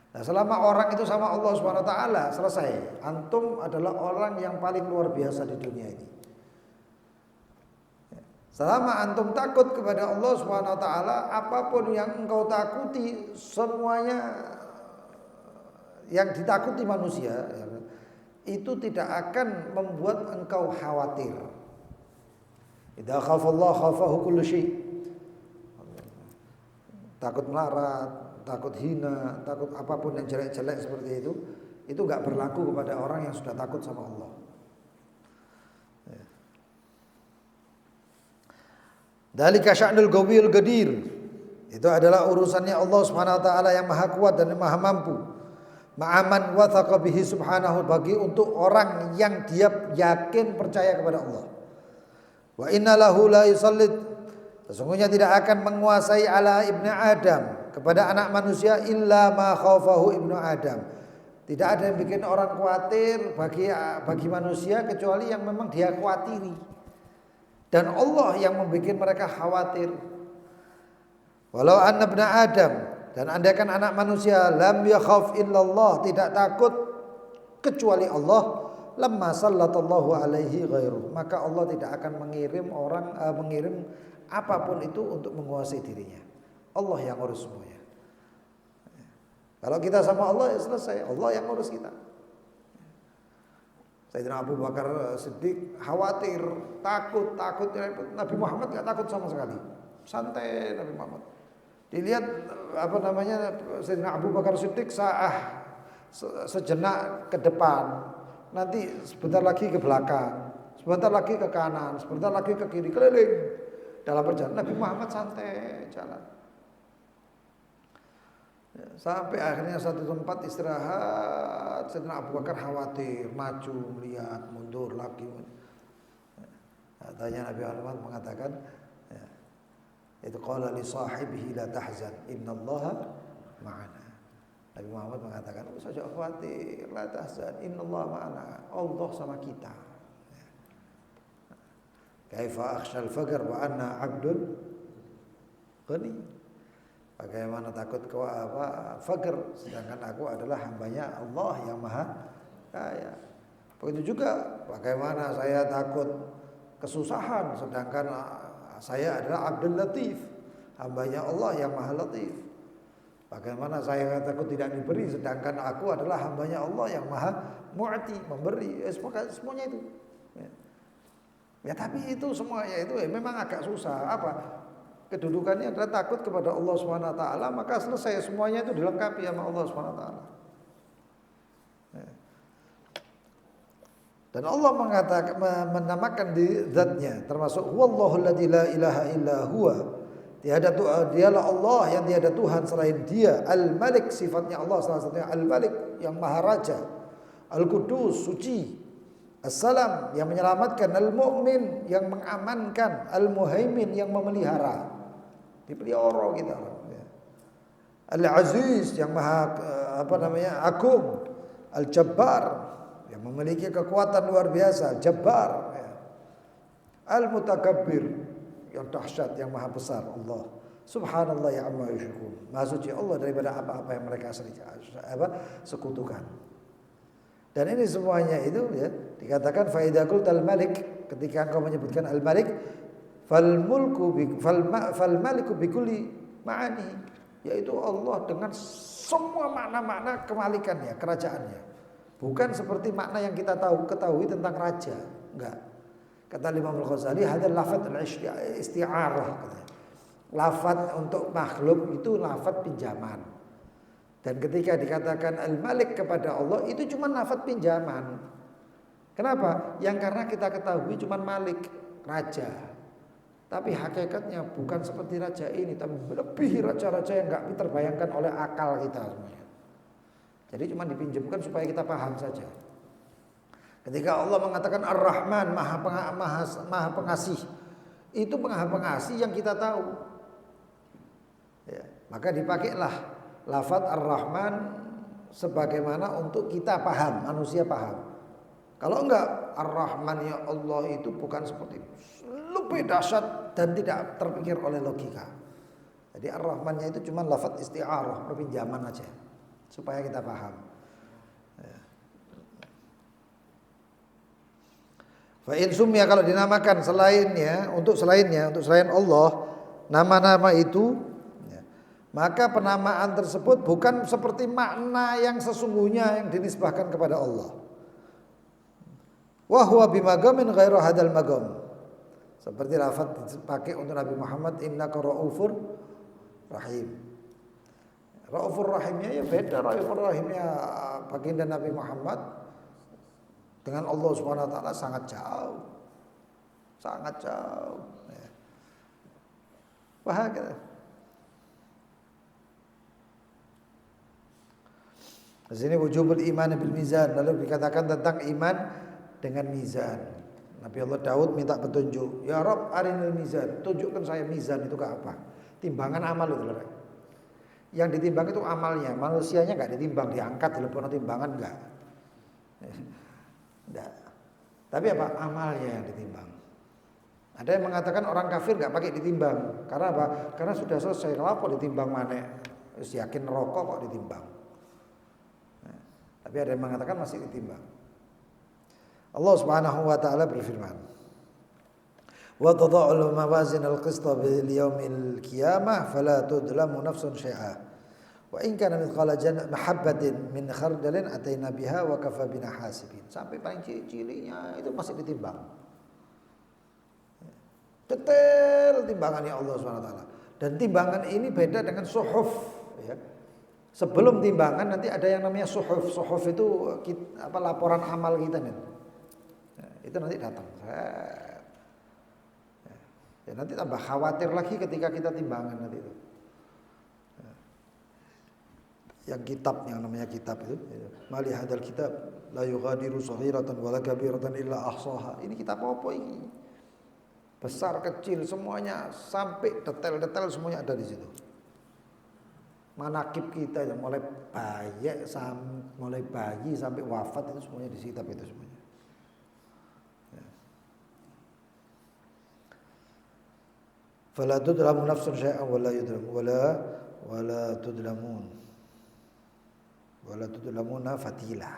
Nah, selama orang itu sama Allah Subhanahu wa taala selesai. Antum adalah orang yang paling luar biasa di dunia ini. Selama antum takut kepada Allah Subhanahu wa taala, apapun yang engkau takuti semuanya yang ditakuti manusia itu tidak akan membuat engkau khawatir. Idza khafallahu khafahu kullu syai. Takut melarat, takut hina, takut apapun yang jelek-jelek seperti itu enggak berlaku kepada orang yang sudah takut sama Allah. Dzalika sya'nul qawiyul qadir. Itu adalah urusannya Allah Subhanahu wa taala yang maha kuat dan maha mampu. Ma'aman wathaqa bihi subhanahu, bagi untuk orang yang dia yakin percaya kepada Allah. Wa inna lahu la yusallit, sesungguhnya tidak akan menguasai ala ibnu Adam, kepada anak manusia, illa ma khaufahu ibnu Adam. Tidak ada yang bikin orang khawatir bagi manusia kecuali yang memang dia khawatiri. Dan Allah yang membuat mereka khawatir. Walau anna ibnu Adam, dan andaikan anak manusia lam yakhaf illallah, tidak takut kecuali Allah, lamma sallatallahu alaihi ghairuh, maka Allah tidak akan mengirim apapun itu untuk menguasai dirinya. Allah yang urus semuanya. Kalau kita sama Allah ya selesai, Allah yang urus kita. Sayyidina Abu Bakar Siddiq khawatir, takut. Nabi Muhammad enggak takut sama sekali. Santai Nabi Muhammad. Dilihat Sayyidina Abu Bakar Siddiq sejenak ke depan, nanti sebentar lagi ke belakang. sebentar lagi ke kanan, sebentar lagi ke kiri, keliling dalam perjalanan. Nabi Muhammad santai jalan. Sampai akhirnya satu tempat istirahat, Sayyidina Abu Bakar khawatir, maju, melihat, mundur lagi. Tanya Nabi Muhammad mengatakan, itu qala li sahibihi la tahzan innallaha ma'ana. Nabi Muhammad mengatakan, usah khawatir, la tahzan innallaha ma'ana. Allah sama kita. Kaifa akhshal faqr wa anna 'abdun ghani. Bagaimana takut ke fakir sedangkan aku adalah hambanya Allah yang maha kaya. Begitu juga bagaimana saya takut kesusahan sedangkan saya adalah Abdul Latif, hambanya Allah yang maha latif. Bagaimana saya takut tidak diberi sedangkan aku adalah hambanya Allah yang maha mu'ti, memberi. Semuanya itu. Ya tapi itu semuanya itu memang agak susah. Apa? Kedudukannya adalah takut kepada Allah Subhanahu wa taala, maka selesai semuanya itu dilengkapi sama Allah Subhanahu wa taala. Dan Allah mengatakan menamakan di zatnya termasuk wallahu alladzi la ilaha illa huwa. Dialah Allah yang tiada Tuhan selain Dia. Al-Malik, sifatnya Allah salah satunya Al-Malik yang Maha Raja. Al-Qudus, suci. As-Salam yang menyelamatkan. Al-Mu'min yang mengamankan. Al-Muhaimin yang memelihara. Dipelihara kita. Al-Aziz yang maha agung. Al-Jabbar yang memiliki kekuatan luar biasa. Jabbar. Al-Mutakabbir yang dahsyat, yang maha besar. Allah Subhanallah ya amma yusyrikun. Maha suci Allah daripada apa-apa yang mereka sekutukan. Dan ini semuanya itu ya, dikatakan faidakul tal-malik, ketika engkau menyebutkan al-malik, fal maliku bikulli ma'ani, yaitu Allah dengan semua makna-makna kemalikannya, kerajaannya. Bukan seperti makna yang kita ketahui tentang raja, enggak. Kata Imam Al-Ghazali, hadzal lafaz al-isti'arah. Lafaz untuk makhluk itu lafaz pinjaman. Dan ketika dikatakan al-malik kepada Allah itu cuma lafaz pinjaman. Kenapa? Yang karena kita ketahui cuma malik, raja. Tapi hakikatnya bukan seperti raja ini, tapi melebihi raja-raja yang enggak terbayangkan oleh akal kita semuanya. Jadi cuma dipinjamkan supaya kita paham saja. Ketika Allah mengatakan Ar-Rahman, maha pengasih, itu maha pengasih yang kita tahu. Ya, maka dipakailah lafaz Ar-Rahman sebagaimana untuk kita paham, manusia paham. Kalau enggak, Ar-Rahman ya Allah itu bukan seperti itu, lebih dahsyat dan tidak terpikir oleh logika. Jadi Ar-Rahmannya itu cuma lafaz isti'arah, perpinjaman aja supaya kita paham. Fa in sumya, kalau dinamakan selainnya, untuk selain Allah, nama-nama itu, maka penamaan tersebut bukan seperti makna yang sesungguhnya yang dinisbahkan kepada Allah. Wa huwa bimagamin ghairu hadal magam. Seperti lafaz dipakai untuk Nabi Muhammad, innaka raufur rahim. Raufur rahimnya ya beda, raufur rahimnya baginda Nabi Muhammad dengan Allah Subhanahu wa taala sangat jauh. Sangat jauh. Bahagia. Di sini wujubul iman bil mizan, lalu dikatakan tentang iman dengan mizan. Nabi Allah Daud minta petunjuk. Ya Rabb, arinil mizan, tunjukkan saya mizan itu ke apa? Timbangan amal itu loh. Yang ditimbang itu amalnya, manusianya enggak ditimbang, diangkat dilepon timbangan enggak. Enggak. Tapi apa? Amalnya yang ditimbang. Ada yang mengatakan orang kafir enggak pakai ditimbang. Karena apa? Karena sudah selesai. Kenapa ditimbang mana? Terus yakin rokok kok ditimbang. Tapi ada yang mengatakan masih ditimbang. Allah Subhanahu wa taala berfirman, "Wa tada'ul mawazin al-qista bil yaumil qiyamah fala tudlamu nafsun syai'a. Wa in kana mithqala mahabbatin min khardalin ataina biha wa kafa bina hasibin." Sampai paling cili-cilinya itu masih ditimbang. Detail timbangannya Allah Subhanahu wa taala. Dan timbangan ini beda dengan suhuf, ya. Sebelum timbangan nanti ada yang namanya suhuf. Suhuf itu laporan amal kita nih. Itu nanti datang. Ya, nanti tambah khawatir lagi ketika kita timbangan nanti itu. Yang kitab, yang namanya kitab itu, mali hadal kitab la yughadiru saghiratan wala kabiratan illa ahsaha. Ini kitab apa ini? Besar kecil semuanya sampai detail-detail semuanya ada di situ. Manakib kita yang mulai bayi sampai wafat itu semuanya di kitab itu semuanya. Fala tudlamu nafsun syai'an wala yudlamu wala tudlamun. Wala tudlamuna fatila.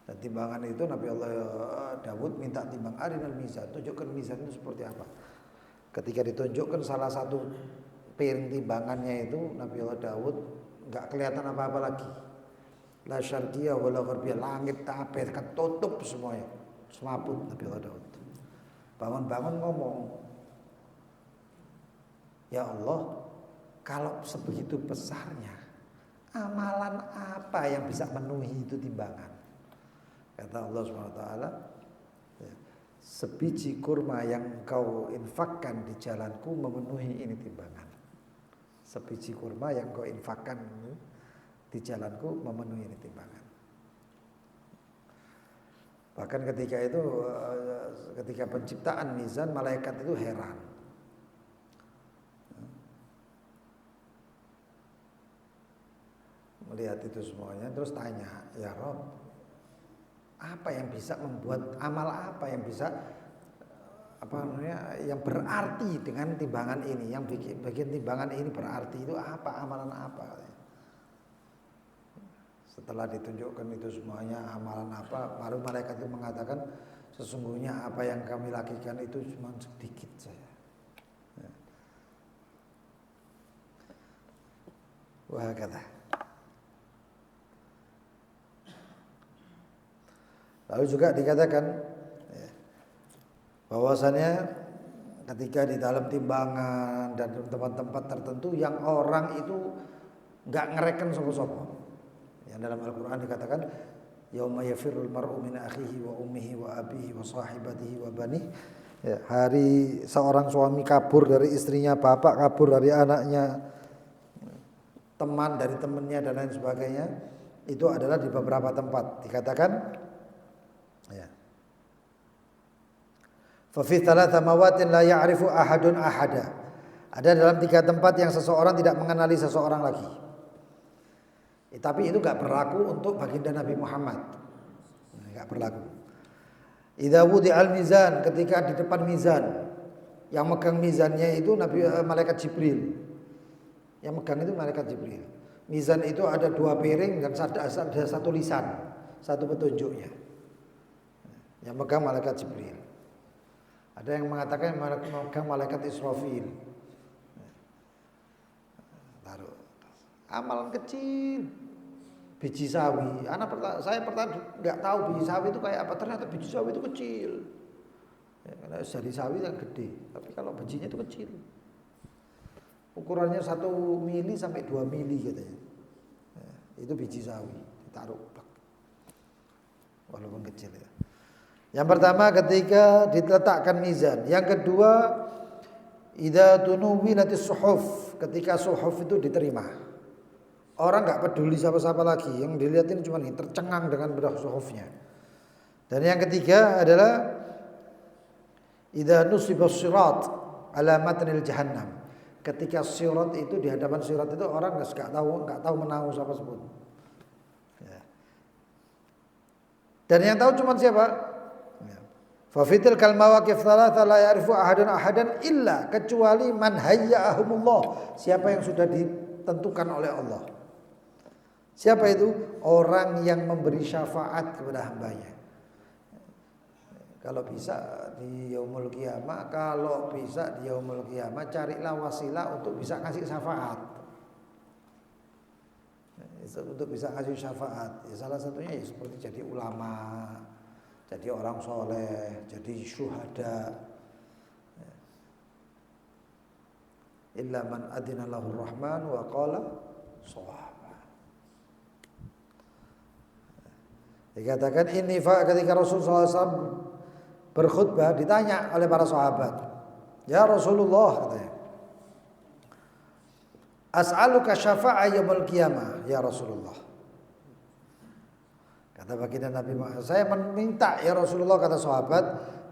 Dan timbangan itu Nabi Allah Daud minta timbang arinal mizan, tunjukkan mizan itu seperti apa. Ketika ditunjukkan salah satu piring timbangannya itu, Nabi Allah Daud enggak kelihatan apa-apa lagi. La syarqiyah wala gharbiyah, langit tapet ketutup semuanya. Semaput Nabi Allah Daud. Bangun-bangun ngomong, ya Allah, kalau sebegitu besarnya, amalan apa yang bisa memenuhi itu timbangan? Kata Allah SWT, sebiji kurma yang kau infakkan di jalanku memenuhi ini timbangan. Sebiji kurma yang kau infakkan di jalanku memenuhi ini timbangan. Bahkan ketika penciptaan mizan, malaikat itu heran. Melihat itu semuanya, terus tanya, ya Rob, apa yang bisa membuat amal apa yang bisa yang berarti dengan timbangan ini, yang bagian timbangan ini berarti itu apa, amalan apa? Setelah ditunjukkan itu semuanya amalan apa, baru malaikat itu mengatakan, sesungguhnya apa yang kami lakukan itu cuma sedikit saja. Wah kata. Lalu juga dikatakan bahwasannya ketika di dalam timbangan dan tempat-tempat tertentu yang orang itu enggak ngereken sopo-sopo. Yang dalam Al-Qur'an dikatakan yauma yafirrul mar'u min akhihi wa ummihi wa abihi wa sahibatihi wa banihi. Ya, hari seorang suami kabur dari istrinya, bapak kabur dari anaknya, teman dari temannya dan lain sebagainya. Itu adalah di beberapa tempat dikatakan ya. Fa fi thalatha mawatin la ya'rifu ahadun ahada. Ada dalam 3 tempat yang seseorang tidak mengenali seseorang lagi. Tapi itu enggak berlaku untuk baginda Nabi Muhammad. Enggak berlaku. Idza wudi'al mizan, ketika di depan mizan, yang megang mizannya itu malaikat Jibril. Yang megang itu malaikat Jibril. Mizan itu ada 2 piring dan ada 1 lisan, 1 petunjuknya. Yang megang malaikat Jibril. Ada yang mengatakan megang malaikat Israfil. Taruh. Amalan kecil. Biji sawi. Saya pertama enggak tahu biji sawi itu kayak apa. Ternyata biji sawi itu kecil. Ya, karena dari sawi yang gede. Tapi kalau bijinya itu kecil. Ukurannya 1 mili sampai 2 mili katanya. Ya, itu biji sawi. Ditaruh. Walaupun kecil ya. Yang pertama ketika diletakkan mizan. Yang kedua, idza tunuwilatis suhuf, ketika suhuf itu diterima. Orang enggak peduli siapa-siapa lagi, yang dilihatin cuma tercengang dengan bedah suhufnya. Dan yang ketiga adalah idza nusibas sirat ala matnil jahannam. Ketika sirat itu di hadapan sirat itu orang enggak tahu menahu siapa sebut. Ya. Dan yang tahu cuma siapa? Fa fitil kal mawaqif thalatha la ya'rifu ahadan illa, kecuali man hayya'ahumullah, siapa yang sudah ditentukan oleh Allah. Siapa itu? Orang yang memberi syafaat kepada hambanya. Kalau bisa di yaumul qiyamah, carilah wasilah untuk bisa kasih syafaat. Untuk bisa kasih syafaat. Ya, salah satunya ya seperti jadi ulama, jadi orang soleh, jadi syuhada. Illa man adina lahu rahman wa qala shawab. Dikatakan ini ketika Rasulullah SAW berkhutbah ditanya oleh para sahabat, ya Rasulullah katanya, as'aluka syafa'a yaumil qiyamah ya Rasulullah. Kata baginda Nabi Muhammad, saya meminta ya Rasulullah, kata sahabat,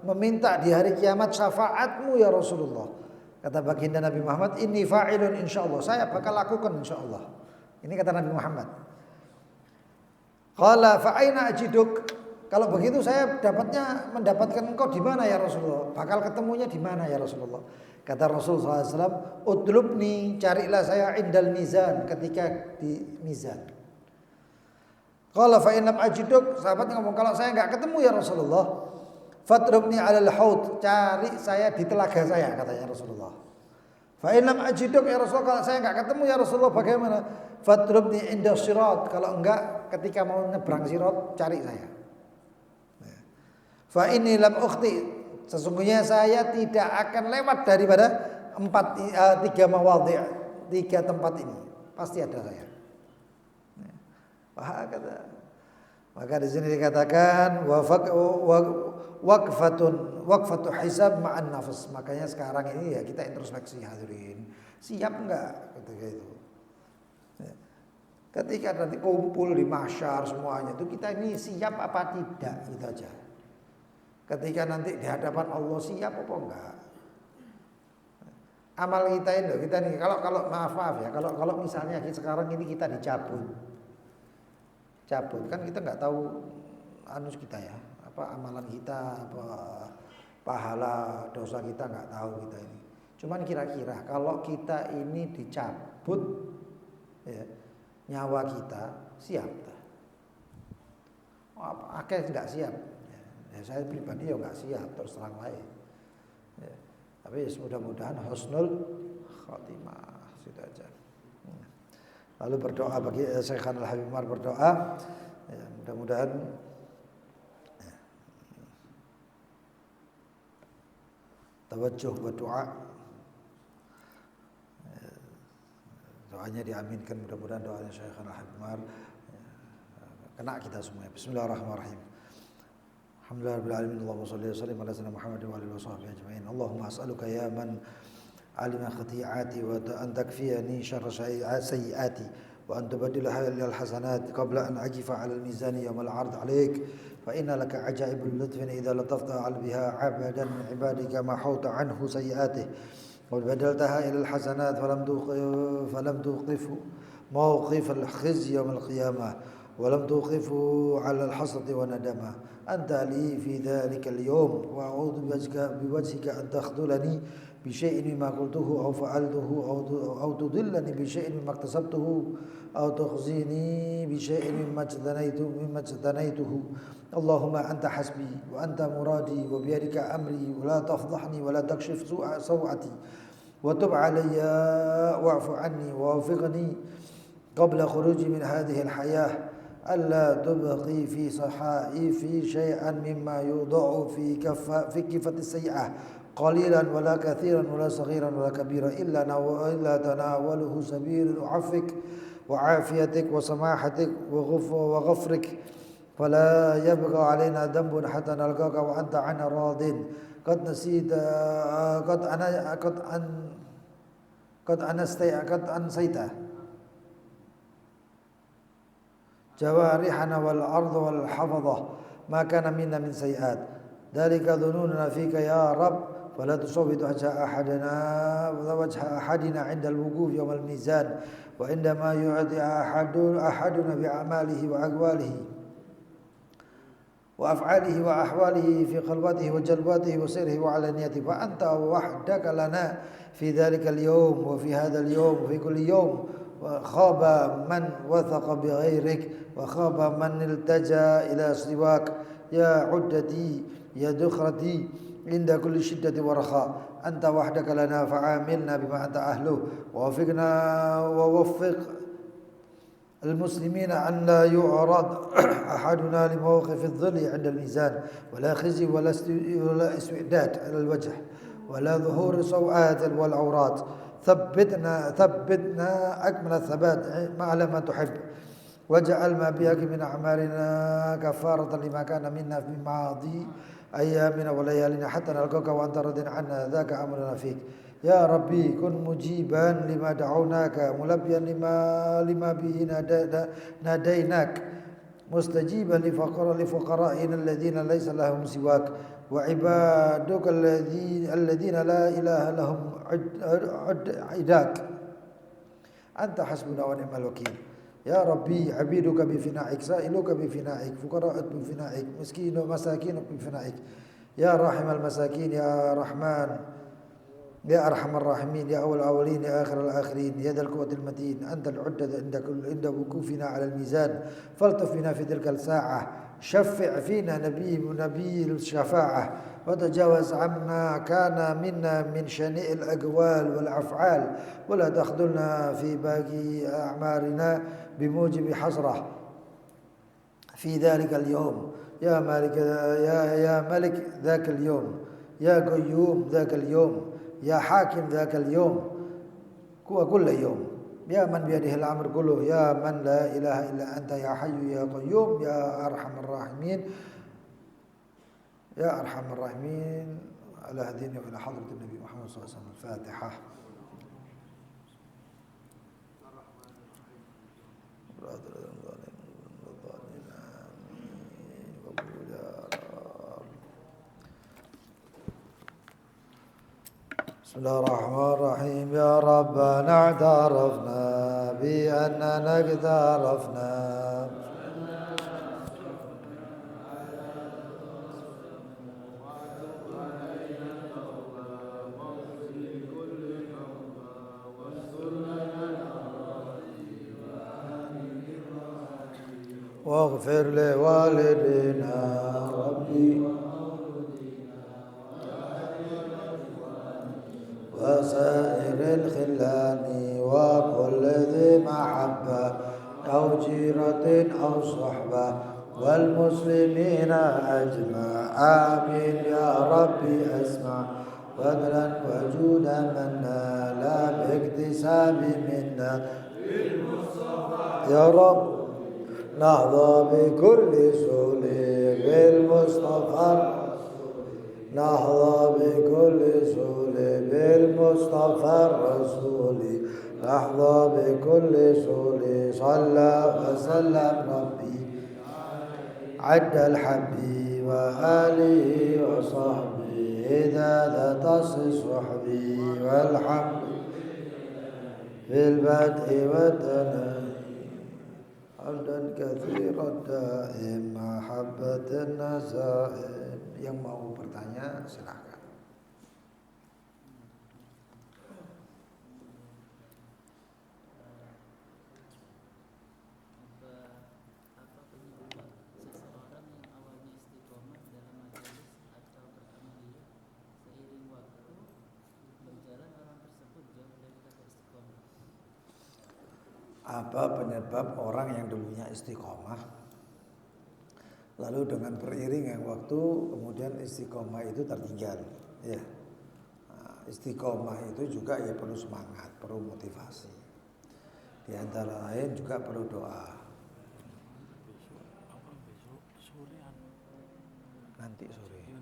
meminta di hari kiamat syafaatmu ya Rasulullah. Kata baginda Nabi Muhammad, inni fa'ilun insyaallah, saya bakal lakukan insyaallah. Ini kata Nabi Muhammad. Qala fa aina ajiduk? Kalau begitu saya mendapatkan engkau di mana ya Rasulullah? Bakal ketemunya di mana ya Rasulullah? Kata Rasulullah SAW, utlubni, carilah saya indal mizan, ketika di mizan. Qala fa in lam ajiduk, sahabat ngomong, kalau saya enggak ketemu ya Rasulullah, fatrubni alal haud, cari saya di telaga saya, katanya Rasulullah. Fa in lam ajiduk ya Rasulullah, kalau saya enggak ketemu ya Rasulullah, bagaimana? Fatrubni inda sirat, kalau enggak ketika mau nyebrang sirat, cari saya. Fa inni lam ukhti, sesungguhnya saya tidak akan lewat daripada 3 mawadhi', 3 tempat ini. Pasti ada saya. Maka di sini dikatakan waqfatu hisab ma'an nafs. Makanya sekarang ini ya kita introspeksi, hadirin. Siap enggak ketika itu? Ketika nanti kumpul di mahsyar semuanya itu, kita ini siap apa tidak, gitu aja. Ketika nanti di hadapan Allah, siap apa enggak? Amal kita ini kalau maaf ya, kalau misalnya sekarang ini kita dicabut kan kita nggak tahu kita ya, apa amalan kita, apa pahala dosa kita nggak tahu kita ini. Cuman kira-kira kalau kita ini dicabut ya, nyawa kita, siap tak? Akhirnya nggak siap. Ya, saya pribadi ya nggak siap, terus terang lain. Ya, tapi mudah-mudahan husnul khatimah, sudah aja. Lalu berdoa bagi Syekh Al-Habib Umar, berdoa ya, mudah-mudahan ya, tawajjuh berdoa ya, doanya diaminkan, mudah-mudahan doanya Syekh Al-Habib Umar ya, kena kita semua. Bismillahirrahmanirrahim. Alhamdulillahirabbil alamin, Allahumma shalli wa sallim ala sayyidina Muhammadin wa alihi washabbihi ajma'in. Allahumma as'aluka ya man علم خطيئاتي وأن تكفيني شر سيئاتي وأن تبدلها إلى الحسنات قبل أن أجف على الميزان يوم العرض عليك، فإن لك عجائب اللطف إذا لطفت بها عبدا من عبادك ما حوت عنه سيئاته وبدلتها إلى الحسنات فلم توقف موقف الخزي يوم القيامة ولم توقفه على الحسرة والندامة. أنت لي في ذلك اليوم وأعوذ بوجهك أن تخذلني بشيء مما قلته أو فعلته أو تضلني بشيء مما اكتسبته أو تخزيني بشيء مما اجتنيته. اللهم أنت حسبي وأنت مرادي وبيدك أمري ولا تفضحني ولا تكشف سوءتي وتب علي واعف عني ووفقني قبل خروجي من هذه الحياة ألا تبقي في صحائفي شيئا مما يوضع في كفة السيئة قليلا ولا كثيرا ولا صغيرا ولا كبيرا إلا تناوله سبيل عفوك وعافيتك وسماحتك وغفرك فلا يبقى علينا ذنب حتى نلقاك وأنت عنا راض قد أنسيت جوارحنا والأرض والحفظة ما كان منا من سيئات ذلك ظنوننا فيك يا رب فلا تصوت وجه أحدنا عند الوقوف يوم الميزان وعندما يعطي أحدنا بأعماله وأقواله وأفعاله وأحواله في خلوته وجلواته وسيره وعلانيته، فأنت وحدك لنا في ذلك اليوم وفي هذا اليوم وفي كل يوم. وخاب من وثق بغيرك وخاب من التجا إلى سواك يا عدتي يا دخرتي عند كل شدة ورخاء. أنت وحدك لنا فعاملنا بما أنت أهله ووفقنا ووفق المسلمين أن لا يعرض أحدنا لموقف الظل عند الميزان ولا خزي ولا استعداد على الوجه ولا ظهور سوءات والعورات. ثبتنا أكمل الثبات على ما تحب waj'al ma bihaqi min a'malina kafaratan lima kana minna fi madi ayyamina wa layalina hatta nalqaka wa anta radin 'anna dzaka amruna fik. Ya Rabbi kun mujiban lima da'awnaka mulabbiyan lima bihi nadainak mustajiban li fuqara'ina alladhina laysa lahum siwak wa ibaduka alladhina la ilaha lahum idak anta hasbuna wa ni'mal wakil. Ya Rabbi abiduka bi fina'ik sa'iluka bi fina'ik fuqara'at bi fina'ik miskinu masakin bi fina'ik ya rahimal masakin ya rahman ya arhamar rahimin ya awal awalin ya akhir al akhirin ya dal quwwatil matin antal udda inda wukufina ala al mizan faltaf bina fi tilka al sa'ah shaffi' fina nabiyil syafa'ah وتجاوز عما كان منا من شنيع الأقوال والأفعال ولا تخذلنا في باقي أعمارنا بموجب حسرة في ذلك اليوم يا ملك ذاك اليوم يا قيوم ذاك اليوم يا حاكم ذاك اليوم كل يوم يا من بيده الأمر كله يا من لا إله إلا أنت يا حي يا قيوم يا أرحم الراحمين يا أرحم الراحمين على هدينا إلى حضرة النبي محمد صلى الله عليه وسلم. الفاتحة. بسم الله الرحمن الرحيم. يا ربنا اعترفنا بأننا اقترفنا واغفر لوالدينا ربي وسائر الخلان وكل ذي محبة أو جيرة أو صحبة والمسلمين أجمع آمين يا ربي أسمع فضلا وجودا منا لا باكتساب منا يا رب نهضى بكل سهول بالمصطفى نهضى بكل سهول بالمصطفى الرسول نهضى بكل سهول صلى وسلم ربي عد الحبيب وآله وصحبه إذا تص صحبي والحمد في البدء والتنهي حمدا كثيرا دائم محبة النزائم. Yang mau bertanya silakan. Apa penyebab seseorang yang awalnya istiqomah dalam majelis atau beramalia seiring waktu berjalan orang tersebut jauh dari kata istiqomah? Apa penyebab orang yang dulunya istiqomah lalu dengan beriringan waktu kemudian istiqomah itu tertinggal, ya. Istiqomah itu juga ya perlu semangat, perlu motivasi. Di antara lain juga perlu doa. Nanti sore. Iya.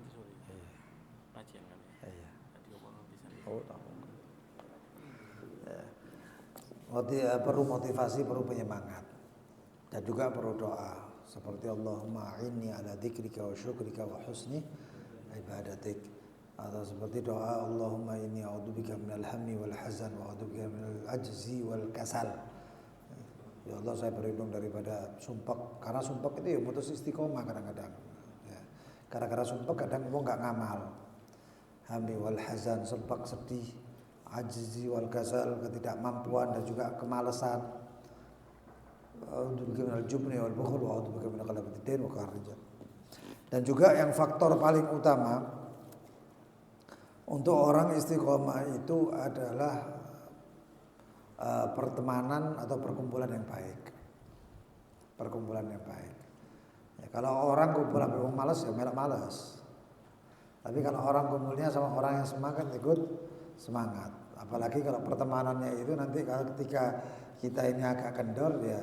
Kajian kan ya? Iya. Tadi apa bisa nih? Oh, tahu. Ya. Perlu motivasi, perlu penyemangat. Dan juga perlu doa. Seperti Allahumma a'inni ala dzikrika wa syukrika wa husni ibadatik. Atau seperti doa Allahumma inni a'udzubika minal hammi wal hazan wa a'udzubika minal ajzi wal kasal. Ya Allah, saya berlindung daripada sumpek. Karena sumpek itu ya putus istiqomah kadang-kadang. Ya. Gara-gara sumpek kadang mau nggak ngamal. Hammi wal hazan, sumpek, sedih, ajzi wal kasal, ketidakmampuan dan juga kemalasan. Dan juga yang faktor paling utama untuk orang istiqomah itu adalah pertemanan atau perkumpulan yang baik. Perkumpulan yang baik. Ya, kalau orang kumpul sama orang malas ya melak malas. Tapi kalau orang kumpulnya sama orang yang semangat ikut semangat. Apalagi kalau pertemanannya itu nanti kalau ketika kita ini agak kendor ya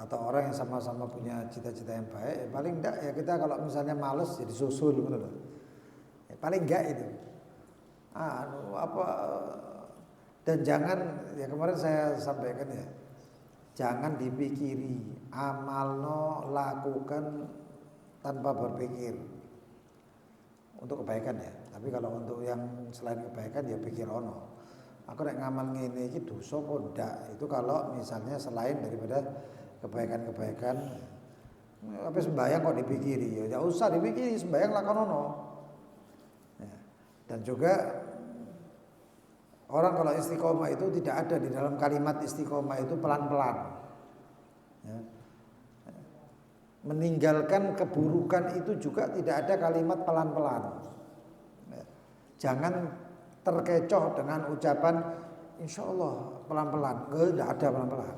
atau orang yang sama-sama punya cita-cita yang baik, ya paling enggak ya kita kalau misalnya males jadi susul gitu loh. Ya, paling enggak itu. Dan jangan, ya kemarin saya sampaikan ya, jangan dipikiri, amalno lakukan tanpa berpikir untuk kebaikan ya. Tapi kalau untuk yang selain kebaikan ya pikir ono. Aku nek ngamal ngene iki dosa apa ndak? Itu kalau misalnya selain daripada kebaikan-kebaikan. Apa sembahyang kok dipikiri? Ya usah dipikiri, sembahyang lakonono. Ya. Dan juga orang kalau istiqomah itu tidak ada di dalam kalimat istiqomah itu pelan-pelan. Ya. Meninggalkan keburukan itu juga tidak ada kalimat pelan-pelan. Ya. Jangan terkecoh dengan ucapan insya Allah pelan-pelan. Tidak ada pelan-pelan.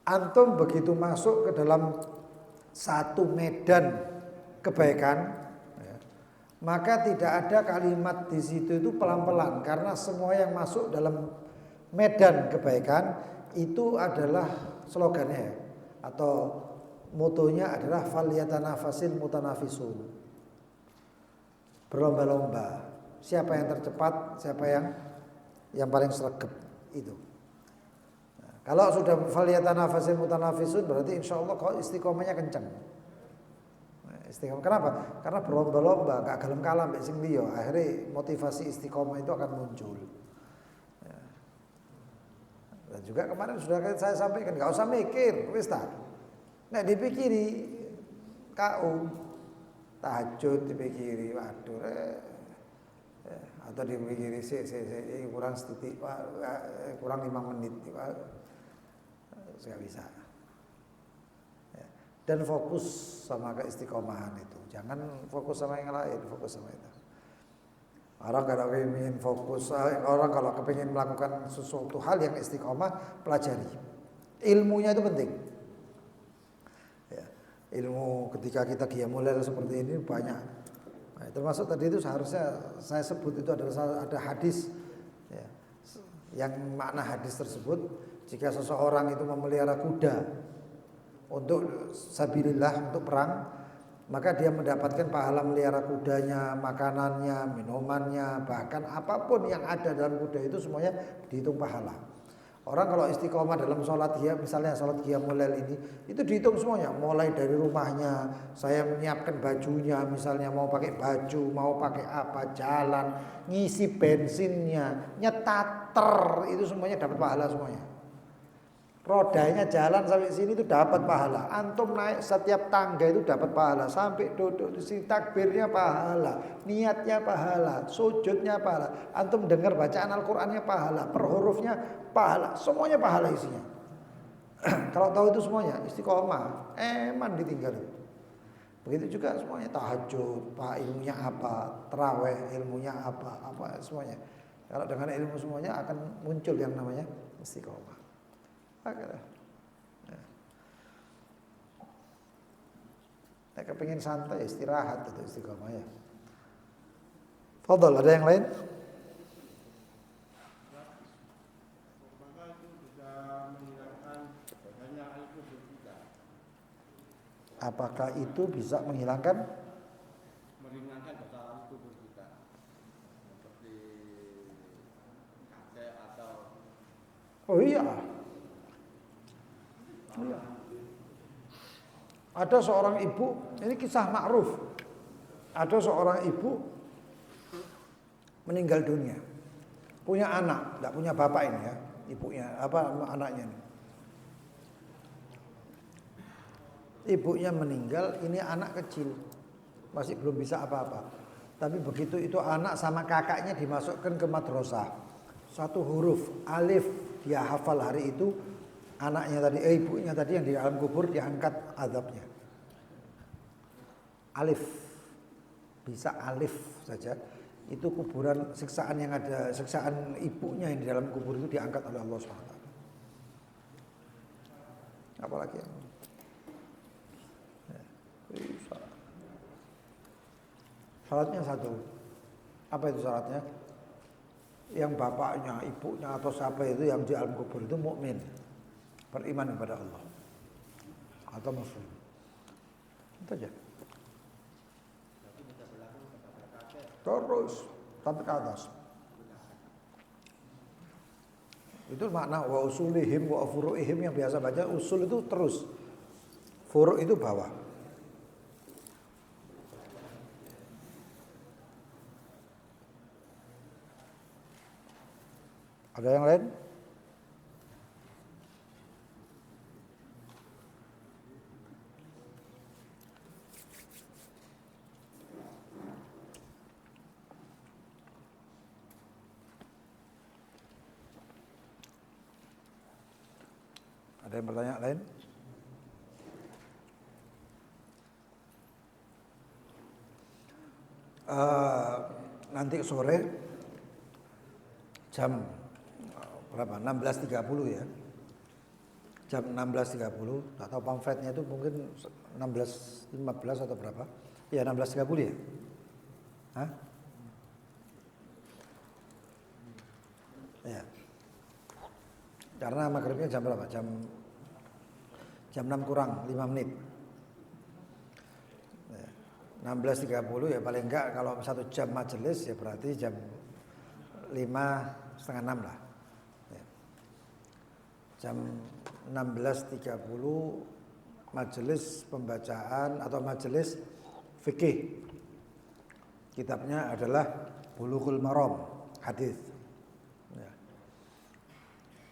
Antum begitu masuk ke dalam satu medan kebaikan, ya, maka tidak ada kalimat di situ itu pelan-pelan karena semua yang masuk dalam medan kebaikan itu adalah slogannya atau motonya adalah falyatanafasil mutanafisun. Berlomba-lomba. Siapa yang tercepat, siapa yang paling sregep itu. Kalau sudah falyatanafasil mutanafisun berarti insya Allah kok istiqomahnya kencang. Istiqomah. Kenapa? Karena berlomba-lomba, gak gelem kalah mbek sing liya. Akhirnya motivasi istiqomah itu akan muncul. Dan juga kemarin sudah saya sampaikan, gak usah mikir, wis ta. Nek dipikiri KU tahajud dipikiri, waduh atau dipikiri kurang setitik, kurang 5 menit. Nggak bisa. Ya. Dan fokus sama keistiqomahan itu. Jangan fokus sama yang lain, fokus sama itu. Orang kalau ingin fokus, orang kalau kepingin melakukan sesuatu hal yang istiqomah, pelajari. Ilmunya itu penting. Ya. Ilmu ketika kita qiyamul lail seperti ini banyak. Nah, termasuk tadi itu seharusnya saya sebut itu adalah ada hadis. Ya. Yang makna hadis tersebut. Jika seseorang itu memelihara kuda untuk sabilillah, untuk perang, maka dia mendapatkan pahala melihara kudanya, makanannya, minumannya, bahkan apapun yang ada dalam kuda itu semuanya dihitung pahala. Orang kalau istiqomah dalam sholat dia, misalnya sholat qiyamul lail ini, itu dihitung semuanya. Mulai dari rumahnya, saya menyiapkan bajunya, misalnya mau pakai baju, mau pakai apa, jalan, ngisi bensinnya, nyetater, itu semuanya dapat pahala semuanya. Rodanya jalan sampai sini itu dapat pahala. Antum naik setiap tangga itu dapat pahala. Sampai duduk di sini takbirnya pahala, niatnya pahala, sujudnya pahala. Antum dengar bacaan Al-Qur'annya pahala, per hurufnya pahala, semuanya pahala isinya. Kalau tahu itu semuanya istiqomah, eman ditinggal. Begitu juga semuanya tahajud, pak ilmunya apa, tarawih ilmunya apa semuanya. Kalau dengan ilmu semuanya akan muncul yang namanya istiqomah. Nah, kepingin santai istirahat itu istiqomah ya. Fadhal, ada yang lain? Apakah itu bisa menghilangkan? Meringankan dosa kubur kita, seperti kaca atau. Oh iya. Iya. Ada seorang ibu, ini kisah ma'ruf. Ada seorang ibu meninggal dunia. Punya anak, enggak punya bapak ini ya, ibunya, anaknya ini. Ibunya meninggal, ini anak kecil. Masih belum bisa apa-apa. Tapi begitu itu anak sama kakaknya dimasukkan ke madrasah. Satu huruf alif dia hafal hari itu. Anaknya tadi, ibunya tadi yang di alam kubur diangkat azabnya. Alif, bisa alif saja. Itu kuburan siksaan yang ada, siksaan ibunya yang di dalam kubur itu diangkat oleh Allah SWT. Apalagi yang syaratnya satu. Apa itu syaratnya? Yang bapaknya, ibunya atau siapa itu yang di alam kubur itu mukmin. beriman kepada Allah atau muslim. Itu aja. Terus sampai ke atas. Itu makna wa usulihim wa furu'ihim, yang biasa baca usul itu terus. Furu' itu bawah. Ada yang lain? Ada yang bertanya lain? Nanti sore jam berapa? 16.30 ya. Jam 16.30, tak tahu pamfletnya itu mungkin 16.15 atau berapa? Ya 16.30 ya. Hah? Ya. Karena maghribnya jam berapa? Jam 6 kurang 5 menit. 16.30 ya paling enggak kalau 1 jam majelis ya berarti jam 5:30 lah. Ya. Jam 16.30 majelis pembacaan atau majelis fikih. Kitabnya adalah Bulughul Maram, hadis. Ya.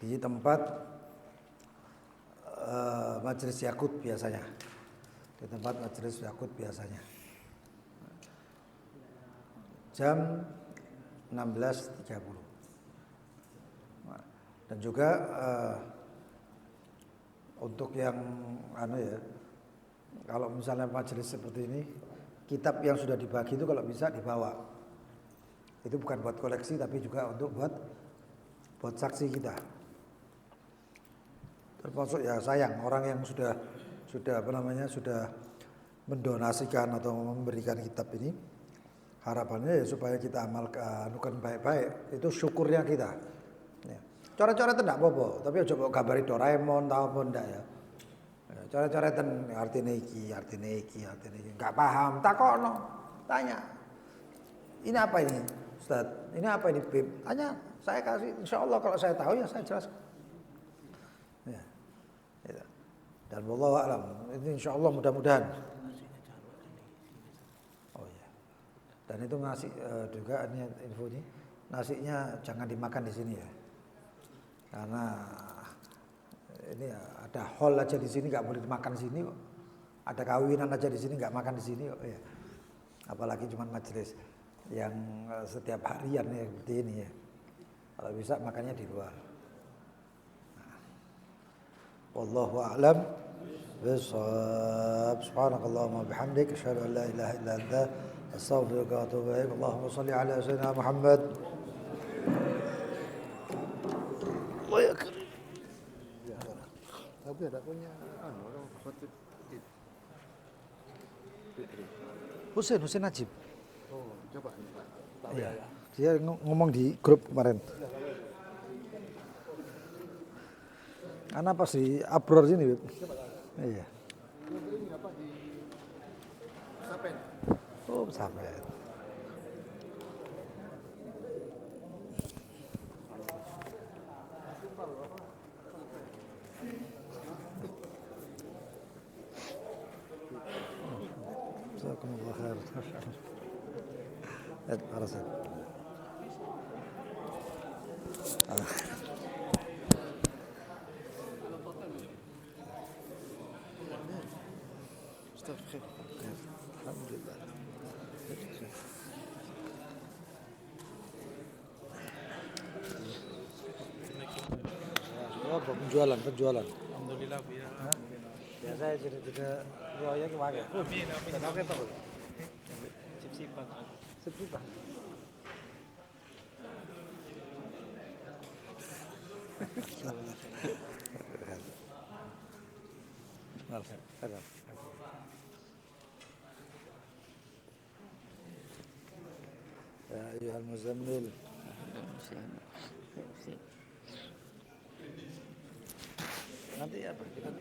Di tempat majelis Yakut biasanya. Di tempat majelis Yakut biasanya. Jam 16.30. Dan juga untuk yang kalau misalnya majelis seperti ini, kitab yang sudah dibagi itu kalau bisa dibawa. Itu bukan buat koleksi tapi juga untuk buat saksi kita. Termasuk ya sayang orang yang sudah mendonasikan atau memberikan kitab ini. Harapannya ya supaya kita amalkan baik-baik, itu syukurnya kita. Ya. Coret-coret tidak apa-apa, tapi coba gambari Doraemon tahu apa ndak ya. Coret-coretan artine iki, enggak paham, takono, tanya. Ini apa ini, Ustaz? Ini apa ini, Bib? Tanya, saya kasih. Insyaallah kalau saya tahu ya saya jelaskan. Ya. Ya. Dan wallahu a'lam. Ini insyaallah mudah-mudahan. Dan itu nasi juga ini infonya, nasinya jangan dimakan di sini ya, karena ini ada hall aja di sini nggak boleh dimakan di sini kok, ada kawinan aja di sini nggak makan di sini kok ya, apalagi cuma majelis yang setiap harian ya seperti ini ya, kalau bisa makannya di luar. Wallahu a'lam bishawab. Subhanakallahumma bihamdik asyhadu an la ilaha illa anta astaghfiruka wa atubu ilaik. Allahumma shalli ala sayyidina Muhammad. Tapi ada punya Husain Najib. Oh, coba. Iya. Dia ngomong di grup kemarin. Anak pas di Abror sini, Bib. Iya. Ini apa di Sapen? Oh, Sapen. Jazakumullah khair. Arasat. Alhamdulillah. Oh, penjualan. Alhamdulillah biar. Biasa juga riwayat ki wae. Amin. Oke to. Sip-sipan. Sip-sipan. Ya ayyuhal muzammil. Nanti berarti kan